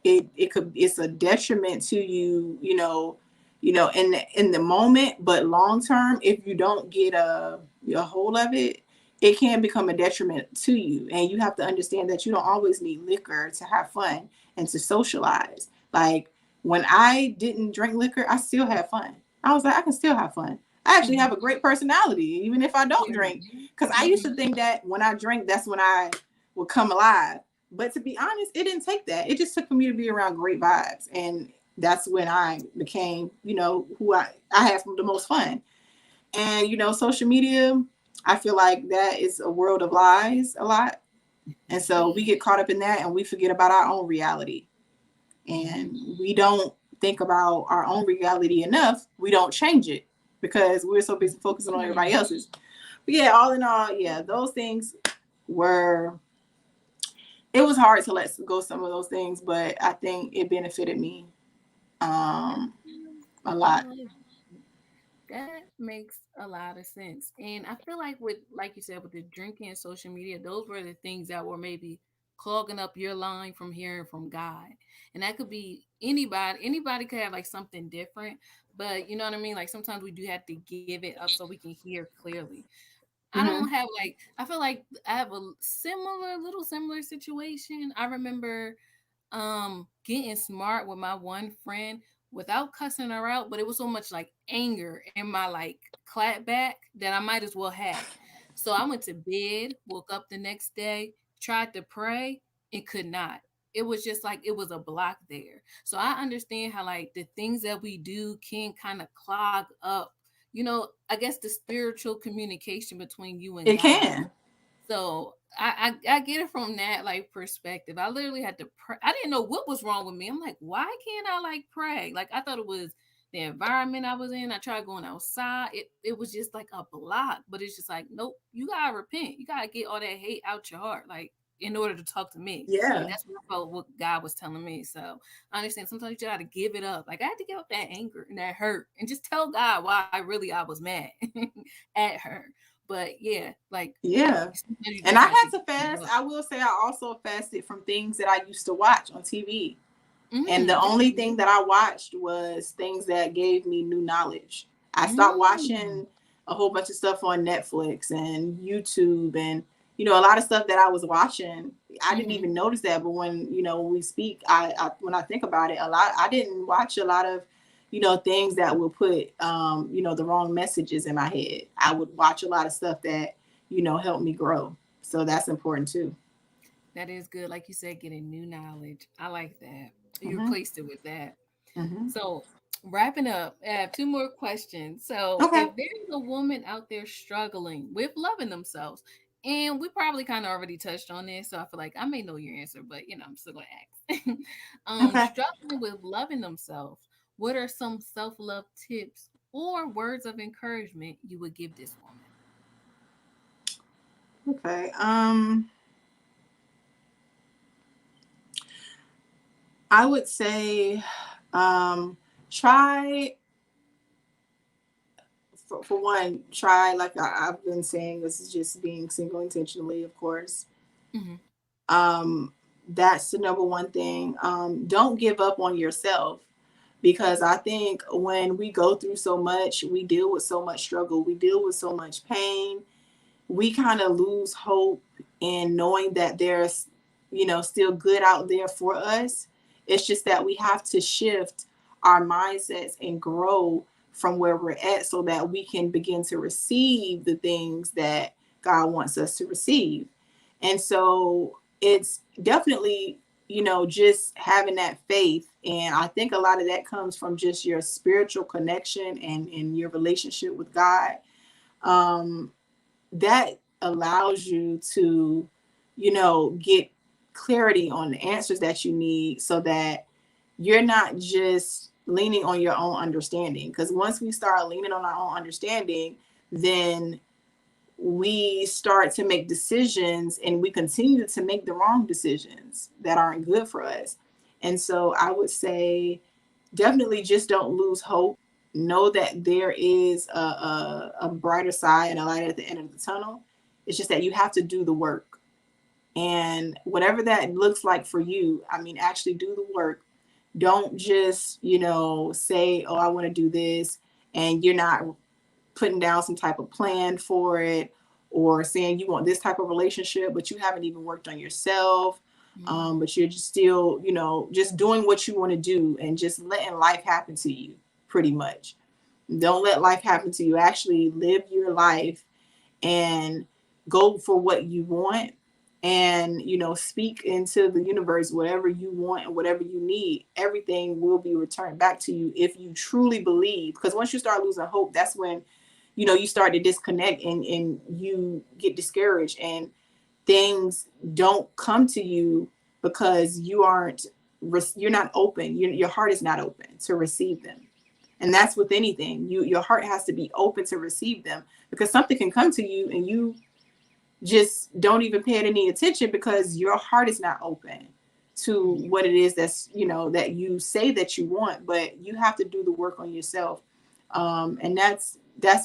it's a detriment to you, in the moment, but long term, if you don't get a hold of it, it can become a detriment to you. And you have to understand that you don't always need liquor to have fun and to socialize. Like, when I didn't drink liquor, I still had fun. I was like, I can still have fun. I actually have Mhm. a great personality, even if I don't drink. Period. Because I used to Mhm. think that when I drank, that's when I would come alive. But to be honest, it didn't take that. It just took for me to be around great vibes. And that's when I became, who I had the most fun. And, social media, I feel like that is a world of lies a lot. And so we Right. get caught up in that and we forget about our own reality. And Mhm. we don't think about our own reality enough. We don't change it because we're so busy focusing on everybody Mhm. else's. But yeah, all in all, yeah, those things were, it was hard to let go some of those things, but I think it benefited me um, a I lot. like that makes a lot of sense. And I feel like with like you said, with the drinking and social media, those were the things that were maybe clogging up your line from hearing from God. And that could be anybody. Anybody could have like something different. But you know what I mean? Like sometimes we do have to give it up so we can hear clearly. I don't Mm-hmm. have like I feel like I have a similar situation. I remember getting smart with my one friend without cussing her out, but it was so much like anger in my like clap back that I might as well had it. So I went to bed, woke up the next day, tried to pray, and could not. It was just like it was a block there. So I understand how like the things that we do can kind of clog up, I guess the spiritual communication between you and It God. can. So I get it from that like perspective. I literally had to pray. I didn't know what was wrong with me. I'm like, why can't I like pray? Like I thought it was the environment I was in. I tried going outside. It was just like a block. But it's just like, nope, you gotta repent. You gotta get all that hate out your heart, like in order to talk to me. Like Yeah. that's what I felt what God was telling me. So I understand sometimes you gotta give it up. Like I had to give up that anger and that hurt and just tell God why really I was mad at her. But yeah, like Yeah. sometimes you And I just have had to to give fast. up. I will say I also fasted from things that I used to watch on TV. And the That's only thing good. that I watched was things that gave me new knowledge. I stopped Mm, watching a whole bunch of stuff on Netflix and YouTube and a lot of stuff that I was watching. I didn't mhm. even notice that, but when we speak, I when I think about it, a lot I didn't watch a lot of things that will put the wrong messages in my head. I would watch a lot of stuff that helped me grow. So that's important too. That is good. Like you said, getting new knowledge. I like that. You Hmm. replaced it with that. Hmm. So, wrapping up, I have two more questions. So, Okay. if there's a woman out there struggling with loving themselves, and we probably kind of already touched on this, so I feel like I may know your answer, but I'm still gonna ask. Okay. Struggling with loving themselves, what are some self-love tips or words of encouragement you would give this woman? Okay. I would say try for one, try like I've been saying, this is just being single intentionally, of course. Hmm. Um, that's the number one thing. Don't give up on yourself because I think when we go through so much, we deal with so much struggle, we deal with so much pain, we kind of lose hope in knowing that there's still good out there for us. It's just that we have to shift our mindsets and grow from where we're at so that we can begin to receive the things that God wants us to receive. And so it's definitely just having that faith, and I think a lot of that comes from just your spiritual connection and your relationship with God. um that allows you to, get clarity on the answers that you need so that you're not just leaning on your own understanding. Because once we start leaning on our own understanding, then we start to make decisions and we continue to make the wrong decisions that aren't good for us. And so I would say definitely just don't lose hope. Know that there is a brighter side and a light at the end of the tunnel. It's just that you have to do the work. And whatever that looks like for you, I mean, actually do the work. Don't just, say, oh, I want to do this, and you're not putting down some type of plan for it, or saying you want this type of relationship, but you haven't even worked on yourself. Mm-hmm. But you're just still, just doing what you want to do and just letting life happen to you, pretty much. Don't let life happen to you. Actually live your life and go for what you want, and speak into the universe whatever you want and whatever you need. Everything will be returned back to you if you truly believe, because once you start losing hope, that's when you start to disconnect, and you get discouraged, and things don't come to you because you're not open. Your heart is not open to receive them. And that's with anything. Your heart has to be open to receive them, because something can come to you and you just don't even pay it any attention because your heart is not open to what it is that you say that you want. But you have to do the work on yourself. And that's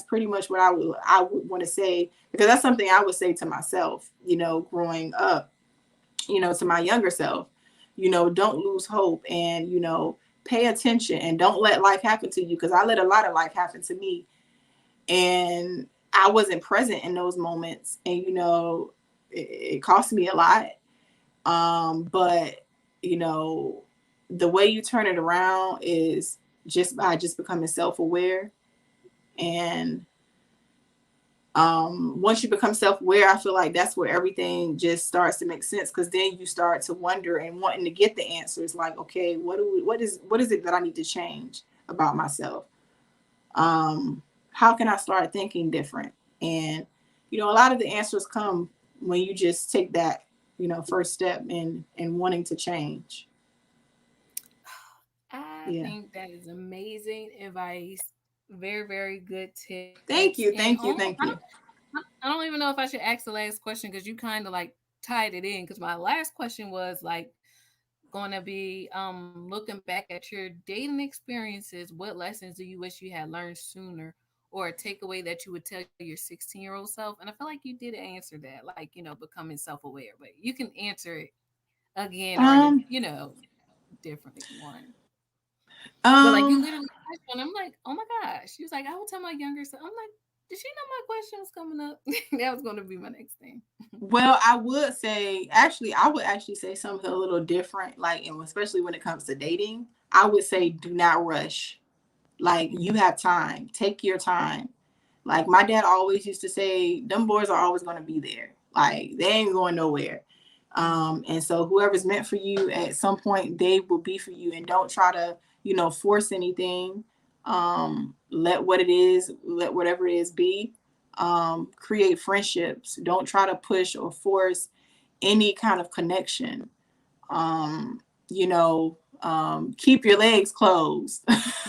pretty much what I would want to say, because that's something I would say to myself, growing up, to my younger self. Don't lose hope, and pay attention, and don't let life happen to you, because I let a lot of life happen to me, and I wasn't present in those moments, and it cost me a lot. But the way you turn it around is just by just becoming self-aware. And once you become self-aware, I feel like that's where everything just starts to make sense, because then you start to wonder and wanting to get the answers, like, okay, what is it that I need to change about myself? How can I start thinking different? And a lot of the answers come when you just take that first step in wanting to change. I Yeah. think that is amazing advice. Very, very good tips. Thank And you, thank you, thank you. I don't even know if I should ask the last question because you kind of like tied it in. Because my last question was like going to be looking back at your dating experiences. What lessons do you wish you had learned sooner, or a takeaway that you would tell your 16-year-old self? And I feel like you did answer that, like becoming self-aware. But you can answer it again or in a Um, different if you want. But like you um, literally touched on, I'm like, oh my gosh. She was like, I will tell my younger self. I'm like, did she know my question was coming up? That was going to be my next thing. well, I would actually say something a little different, like, and especially when it comes to dating, I would say do not rush. Like, you Mhm. have time, take your time. Like, my dad always used to say, them boys are always going to be there. Like, they ain't going nowhere. Mhm. And so whoever's meant for you at some point, they will be for you. And don't try to, force anything. Let whatever it is be. Create friendships. Don't try to push or force any kind of connection. Um, keep your legs closed.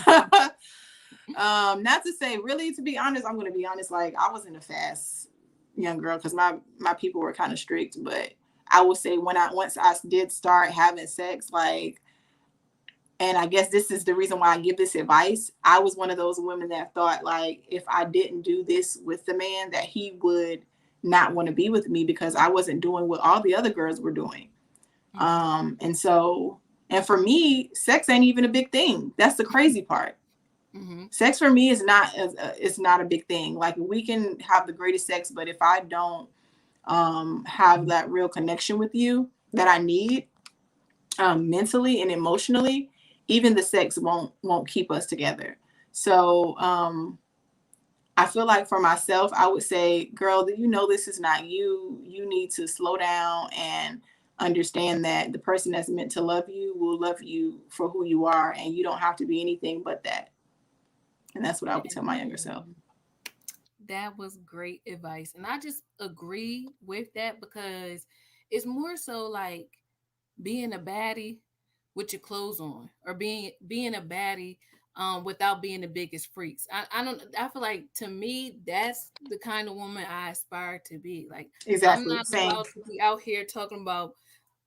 Not to say, really, to be honest, I'm gonna be honest, like, I wasn't a fast young girl because my people were kind of strict. But I would say, once I did start having sex, like, and I guess this is the reason why I give this advice, I was one of those women that thought, like, if I didn't do this with the man, that he would not want to be with me because I wasn't doing what all the other girls were doing. Mhm. And so, and for me, sex ain't even a big thing. That's the crazy part. Mhm. Sex for me is not it's not a big thing. Like, we can have the greatest sex, but if I don't have that real connection with you that I need, mentally and emotionally, even the sex won't keep us together. So I feel like for myself, I would say, girl, this is not you. You need to slow down and understand that the person that's meant to love you will love you for who you are, and you don't have to be anything but that. And that's what I would tell my younger self. And that was great advice. And I just agree with that because it's more so like being a baddie with your clothes on, or being a baddie without being the biggest freaks. I don't, I feel like to me that's the kind of woman I aspire to be. Like, I'm Exactly. not Same. about to be out here talking about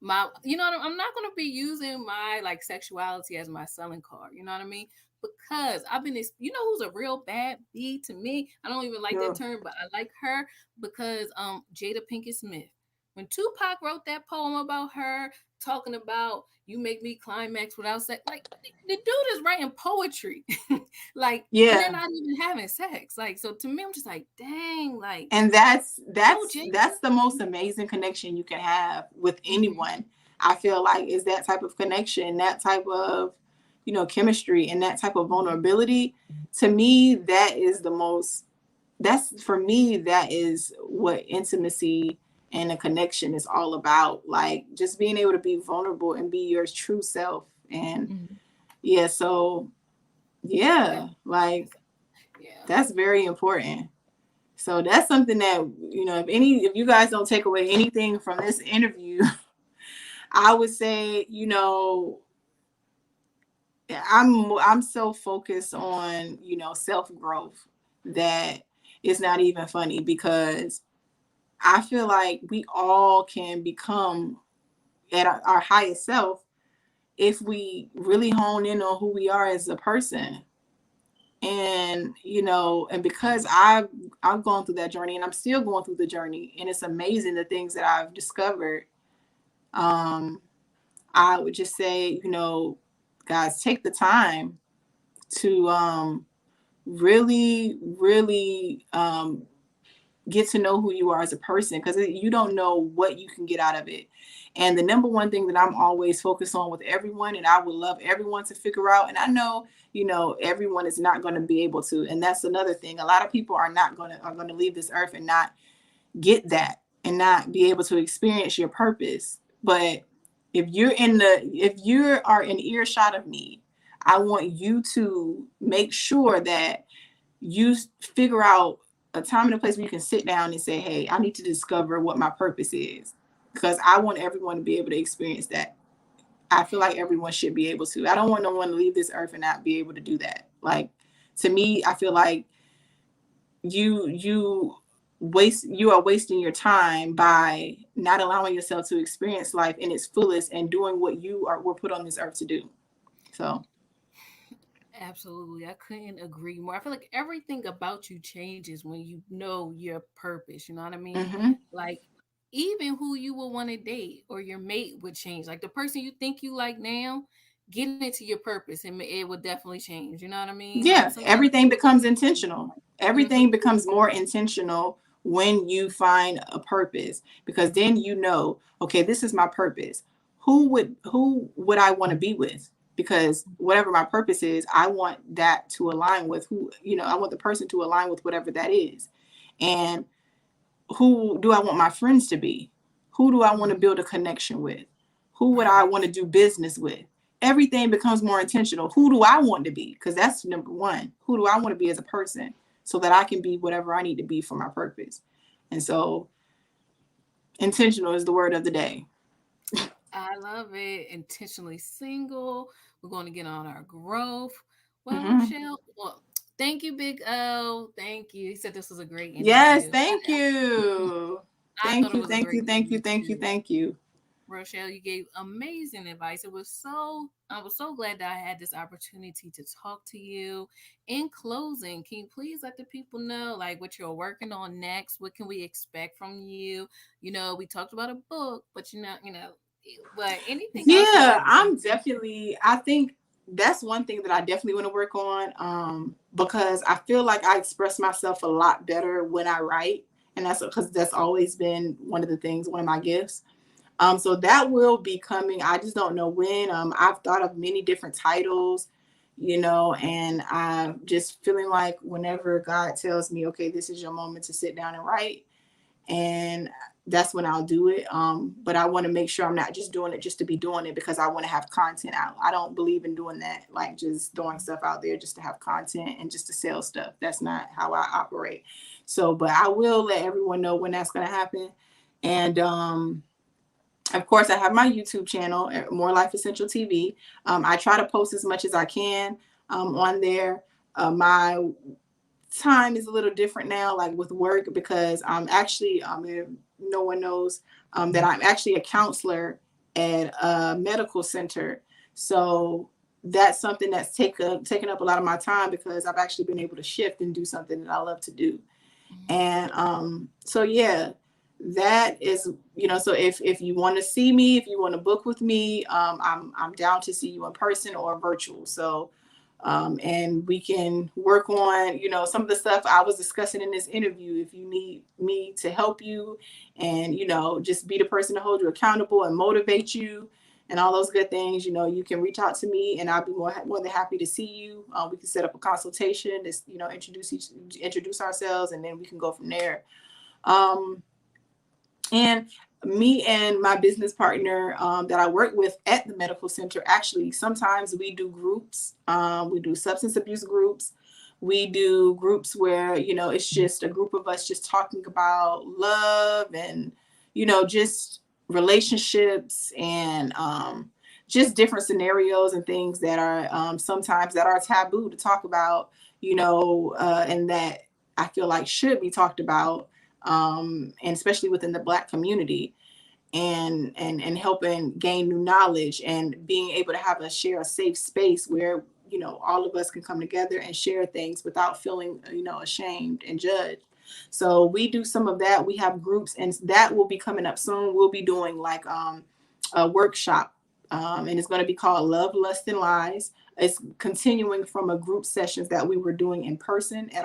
my, I'm not going to be using my like sexuality as my selling card, you know what I mean? Because I've been this, who's a real bad bee to me, I don't even like that Yeah. term, but I like her because Jada Pinkett Smith, when Tupac wrote that poem about her, talking about you make me climax without sex, like the dude is writing poetry. Like, and they're Yeah. not even having sex. Like, so to me, I'm just like, dang, like, And that's go that's Jada. that's the most amazing connection you can have with Hmm. anyone. I feel like is that type of connection, that type of, chemistry and that type of vulnerability. To me, that is the most, that's for me, that is what intimacy and a connection is all about. Like just being able to be vulnerable and be your true self. And Mhm. yeah, so That, yeah, like yeah. that's very important. So that's something that, if you guys don't take away anything from this interview, I would say, I'm so focused on, self growth that it's not even funny, because I feel like we all can become at our highest self if we really hone in on who we are as a person. And and because I've gone through that journey, and I'm still going through the journey, and it's amazing the things that I've discovered. um I would just say, guys, take the time to really get to know who you are as a person, because you don't know what you can get out of it. And the number one thing that I'm always focused on with everyone, and I would love everyone to figure out, and I know, everyone is not going to be able to, and that's another thing. A lot of people are going to leave this earth and not get that, and not be able to experience your purpose. But if you are in earshot of me, I want you to make sure that you figure out a time and a place where you can sit down and say, hey, I need to discover what my purpose is, because I want everyone to be able to experience that. I feel like everyone should be able to. I don't want no one to leave this earth and not be able to do that. Like, to me, I feel like you are wasting your time by not allowing yourself to experience life in its fullest and doing what were put on this earth to do. So, Absolutely. I couldn't agree more. I feel like everything about you changes when you know your purpose. You know what I mean? mhm. Like, even who you will want to date or your mate would change. Like, the person you think you like now, get into your purpose and it will definitely change. You know what I mean? Like, Yeah, sometimes everything people becomes intentional. mm-hmm, Everything becomes more intentional when you find a purpose, because then okay, this is my purpose. Who would I want to be with? Because whatever my purpose is, I want that to align with I want the person to align with whatever that is. And who do I want my friends to be? Who do I want to mm-hmm, build a connection with? Who would I right. want to do business with? Everything becomes more intentional. Who do I want to be? Because that's number one. Who do I want to be as a person, so that I can be whatever I need to be for my purpose? And so intentional is the word of the day. I love it. Intentionally single. We're going to get on our growth. Well, Mm-hmm. Rochelle, well, thank you, Big O. Thank you. He said this was a great Yes, interview. thank you. I thought Thank it you, was a thank great you, thank you, interview thank you, too. thank you. Rochelle, you gave amazing advice. I was so glad that I had this opportunity to talk to you. In closing, can you please let the people know like what you're working on next? What can we expect from you? You know, we talked about a book, but but anything else you'd Yeah, like to I'm definitely, I think that's one thing that I definitely want to work on, because I feel like I express myself a lot better when I write. And that's because that's always been one of the things, one of my gifts. So that will be coming. I just don't know when. I've thought of many different titles, and I'm just feeling like whenever God tells me, okay, this is your moment to sit down and write, and that's when I'll do it. But I want to make sure I'm not just doing it just to be doing it, because I want to have content out. I don't believe in doing that, like just throwing stuff out there just to have content and just to sell stuff. That's not how I operate. So, but I will let everyone know when that's going to happen. And of course, I have my YouTube channel, More Life Essential TV. I try to post as much as I can on there. My time is a little different now, like with work, because I'm actually, if no one knows, that I'm actually a counselor at a medical center. So that's something that's taken up a lot of my time, because I've actually been able to shift and do something that I love to do. And so yeah, that is, so if you want to see me, if you want to book with me, I'm down to see you in person or virtual. So and we can work on, some of the stuff I was discussing in this interview. If you need me to help you and, just be the person to hold you accountable and motivate you and all those good things, you can reach out to me and I'll be more than happy to see you. We can set up a consultation, introduce ourselves, and then we can go from there. Um, and me and my business partner that I work with at the medical center, actually, sometimes we do groups. We do substance abuse groups. We do groups where, it's just a group of us just talking about love and, just relationships and just different scenarios and things that are sometimes that are taboo to talk about, and that I feel like should be talked about, and especially within the Black community, and helping gain new knowledge and being able to share a safe space where all of us can come together and share things without feeling ashamed and judged. So we do some of that. We have groups, and that will be coming up soon. We'll be doing like a workshop, and it's going to be called Love, Lust, and Lies. It's continuing from a group sessions that we were doing in person at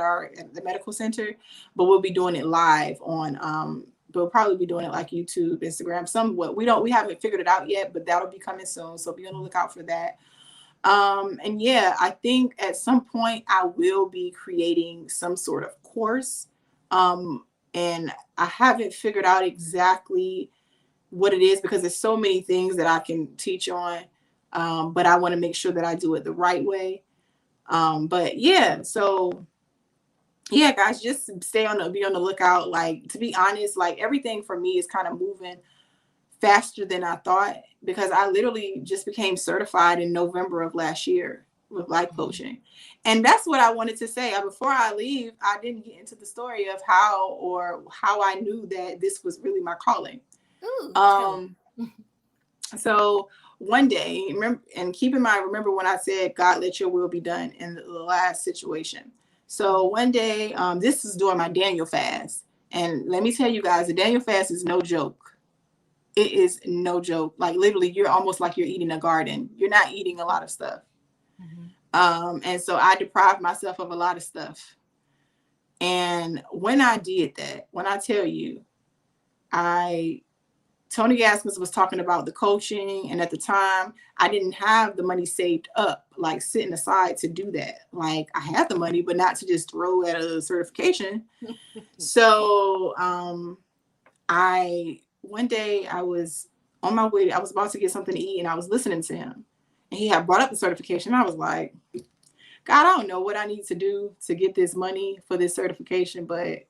the medical center, but we'll be doing it live on we'll probably be doing it like YouTube, Instagram, somewhat. We haven't figured it out yet, but that'll be coming soon. So be on the lookout for that. And yeah, I think at some point I will be creating some sort of course. And I haven't figured out exactly what it is because there's so many things that I can teach on. But I want to make sure that I do it the right way. But yeah, so yeah, guys, just be on the lookout. Like, to be honest, like everything for me is kind of moving faster than I thought because I literally just became certified in November of last year with life coaching. And that's what I wanted to say. Before I leave, I didn't get into the story of how I knew that this was really my calling. Ooh, So one day, keep in mind, remember when I said, God, let your will be done in the last situation. So one day, this is during my Daniel fast. And let me tell you guys, the Daniel fast is no joke. It is no joke. Like literally, you're almost like you're eating a garden. You're not eating a lot of stuff. And so I deprived myself of a lot of stuff. And when I did that, when I tell you, Tony Gaskins was talking about the coaching. And at the time, I didn't have the money saved up, like sitting aside to do that. Like I had the money, but not to just throw at a certification. So one day I was on my way, I was about to get something to eat and I was listening to him. And he had brought up the certification. I was like, God, I don't know what I need to do to get this money for this certification, but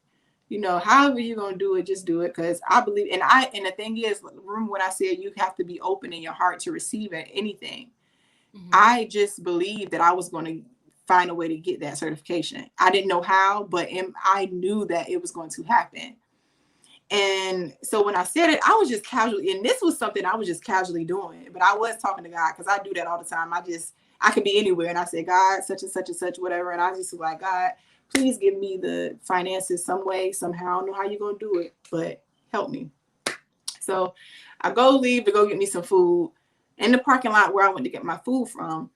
however you're going to do it, just do it. Cause I believe, and the thing is, remember when I said you have to be open in your heart to receive anything. I just believed that I was going to find a way to get that certification. I didn't know how, but I knew that it was going to happen. And so when I said it, I was just casually, and this was something I was just casually doing, but I was talking to God because I do that all the time. I could be anywhere and I say, God, such and such and such, whatever. And I just was like, God, please give me the finances some way, somehow. I don't know how you're going to do it, but help me. So I leave to go get me some food. In the parking lot where I went to get my food from,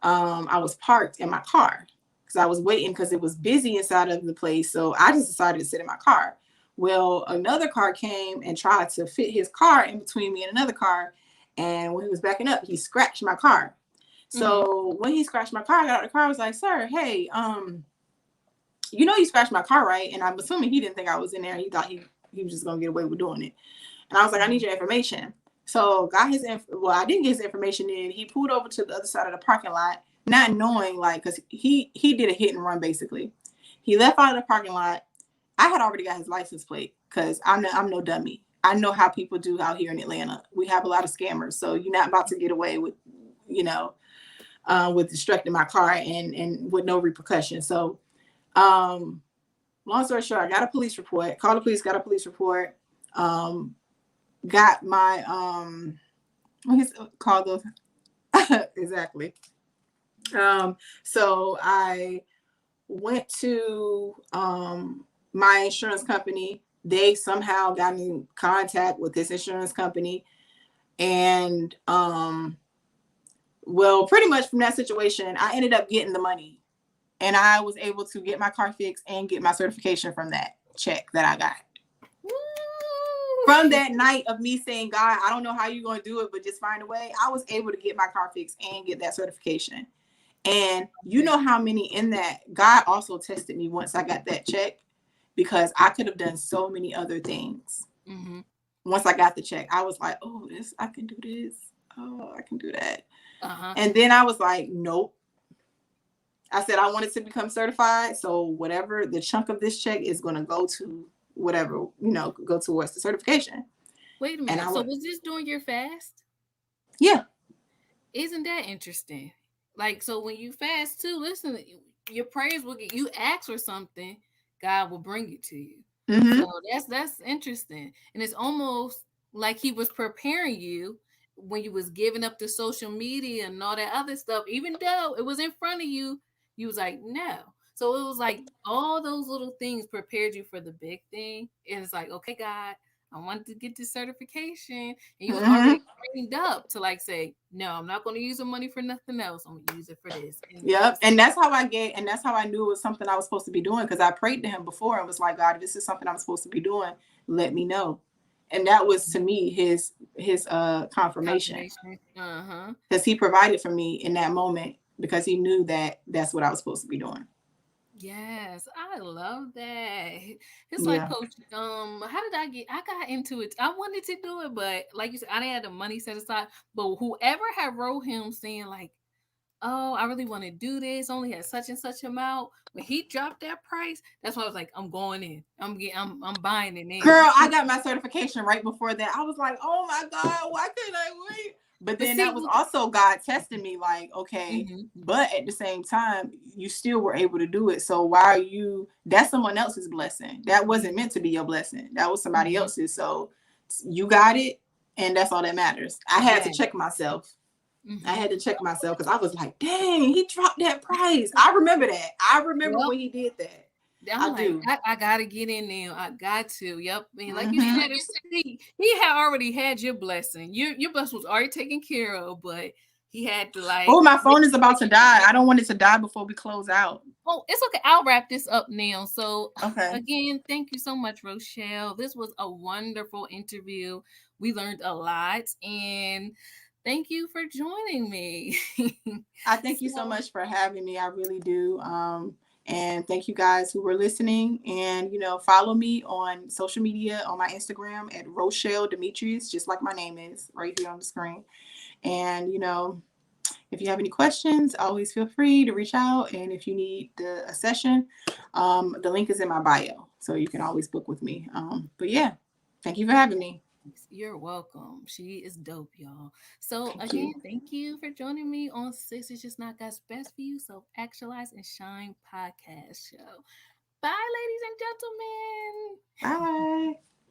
I was parked in my car because I was waiting because it was busy inside of the place. So I just decided to sit in my car. Well, another car came and tried to fit his car in between me and another car. And when he was backing up, he scratched my car. So when he scratched my car, I got out of the car. I was like, sir, hey, you scratched my car, right? And I'm assuming he didn't think I was in there. He thought he was just going to get away with doing it. And I was like, I need your information. So I didn't get his information in. He pulled over to the other side of the parking lot, not knowing, like, because he did a hit and run, basically. He left out of the parking lot. I had already got his license plate because I'm no dummy. I know how people do out here in Atlanta. We have a lot of scammers. So you're not about to get away with, with destructing my car and with no repercussions. So long story short, I got a police report, called the police, got a police report, got my, called those, exactly. So I went to, my insurance company. They somehow got in contact with this insurance company. And, pretty much from that situation, I ended up getting the money. And I was able to get my car fixed and get my certification from that check that I got. From that night of me saying, God, I don't know how you're going to do it, but just find a way, I was able to get my car fixed and get that certification. And you know how many in that, God also tested me once I got that check, because I could have done so many other things. Mm-hmm. Once I got the check, I was like, oh, this, I can do this. Oh, I can do that. Uh-huh. And then I was like, nope. I said I wanted to become certified. So whatever the chunk of this check is going to go to, whatever, go towards the certification. Wait a And I minute. So went, was this during your fast? yeah. Isn't that interesting? Like, so when you fast too, listen, your prayers will get you ask for something, God will bring it to you. So Mm-hmm. that's interesting. And it's almost like he was preparing you when you was giving up the social media and all that other stuff, even though it was in front of you, you was like, no. So it was like all those little things prepared you for the big thing. And it's like, okay, God, I wanted to get this certification. And you was already Mm-hmm. trained up to like say, no, I'm not going to use the money for nothing else. I'm going to use it for this. And Yep. that's And that's how and that's how I knew it was something I was supposed to be doing. Because I prayed to him before and was like, God, if this is something I'm supposed to be doing, let me know. And that was to me his confirmation, confirmation. Uh-huh. because he provided for me in that moment, because he knew that that's what I was supposed to be doing. Yes, I love that. It's like Yeah. coach, how did I got into it. I wanted to do it, but like you said, I didn't have the money set aside. But whoever had wrote him saying like, oh, I really want to do this, only had such and such amount. When he dropped that price, that's why I was like, I'm going in. I'm buying it Girl, now. I got my certification right before that. I was like, oh my God, why couldn't I wait? But But then that see, was also God testing me, like, okay, mm-hmm, but at the same time, you still were able to do it. So why are you, that's someone else's blessing. That wasn't mm-hmm, meant to be your blessing. That was somebody mm-hmm. else's. So you got it, and that's all that matters. I had Yeah. to check myself. I Mm-hmm. had to check myself, because I was like, dang, he dropped that price. I remember that. I remember Yep. when he did that. I'm I like, do. I gotta get in there. I got to. Yep. And like you Mm-hmm. said, he had already had your blessing. Your blessing was already taken care of, but he had to Oh, like my make phone is sure about to die. I don't want it to die before we close out. oh, it's okay. I'll wrap this up now. So Okay. again, thank you so much, Rochelle. This was a wonderful interview. We learned a lot and thank you for joining me. I thank you so So much for having me. I really do. And thank you guys who were listening. And, follow me on social media, on my Instagram at Rochelle Demetrius, just like my name is right here on the screen. And, if you have any questions, always feel free to reach out. And if you need a session, the link is in my bio. So you can always book with me. But yeah, thank you for having me. you're welcome. She is dope, y'all. So Thank again, you. thank you for joining me on Six Is Just Not God's Best for You. So Actualize and Shine podcast show. Bye, ladies and gentlemen. Bye.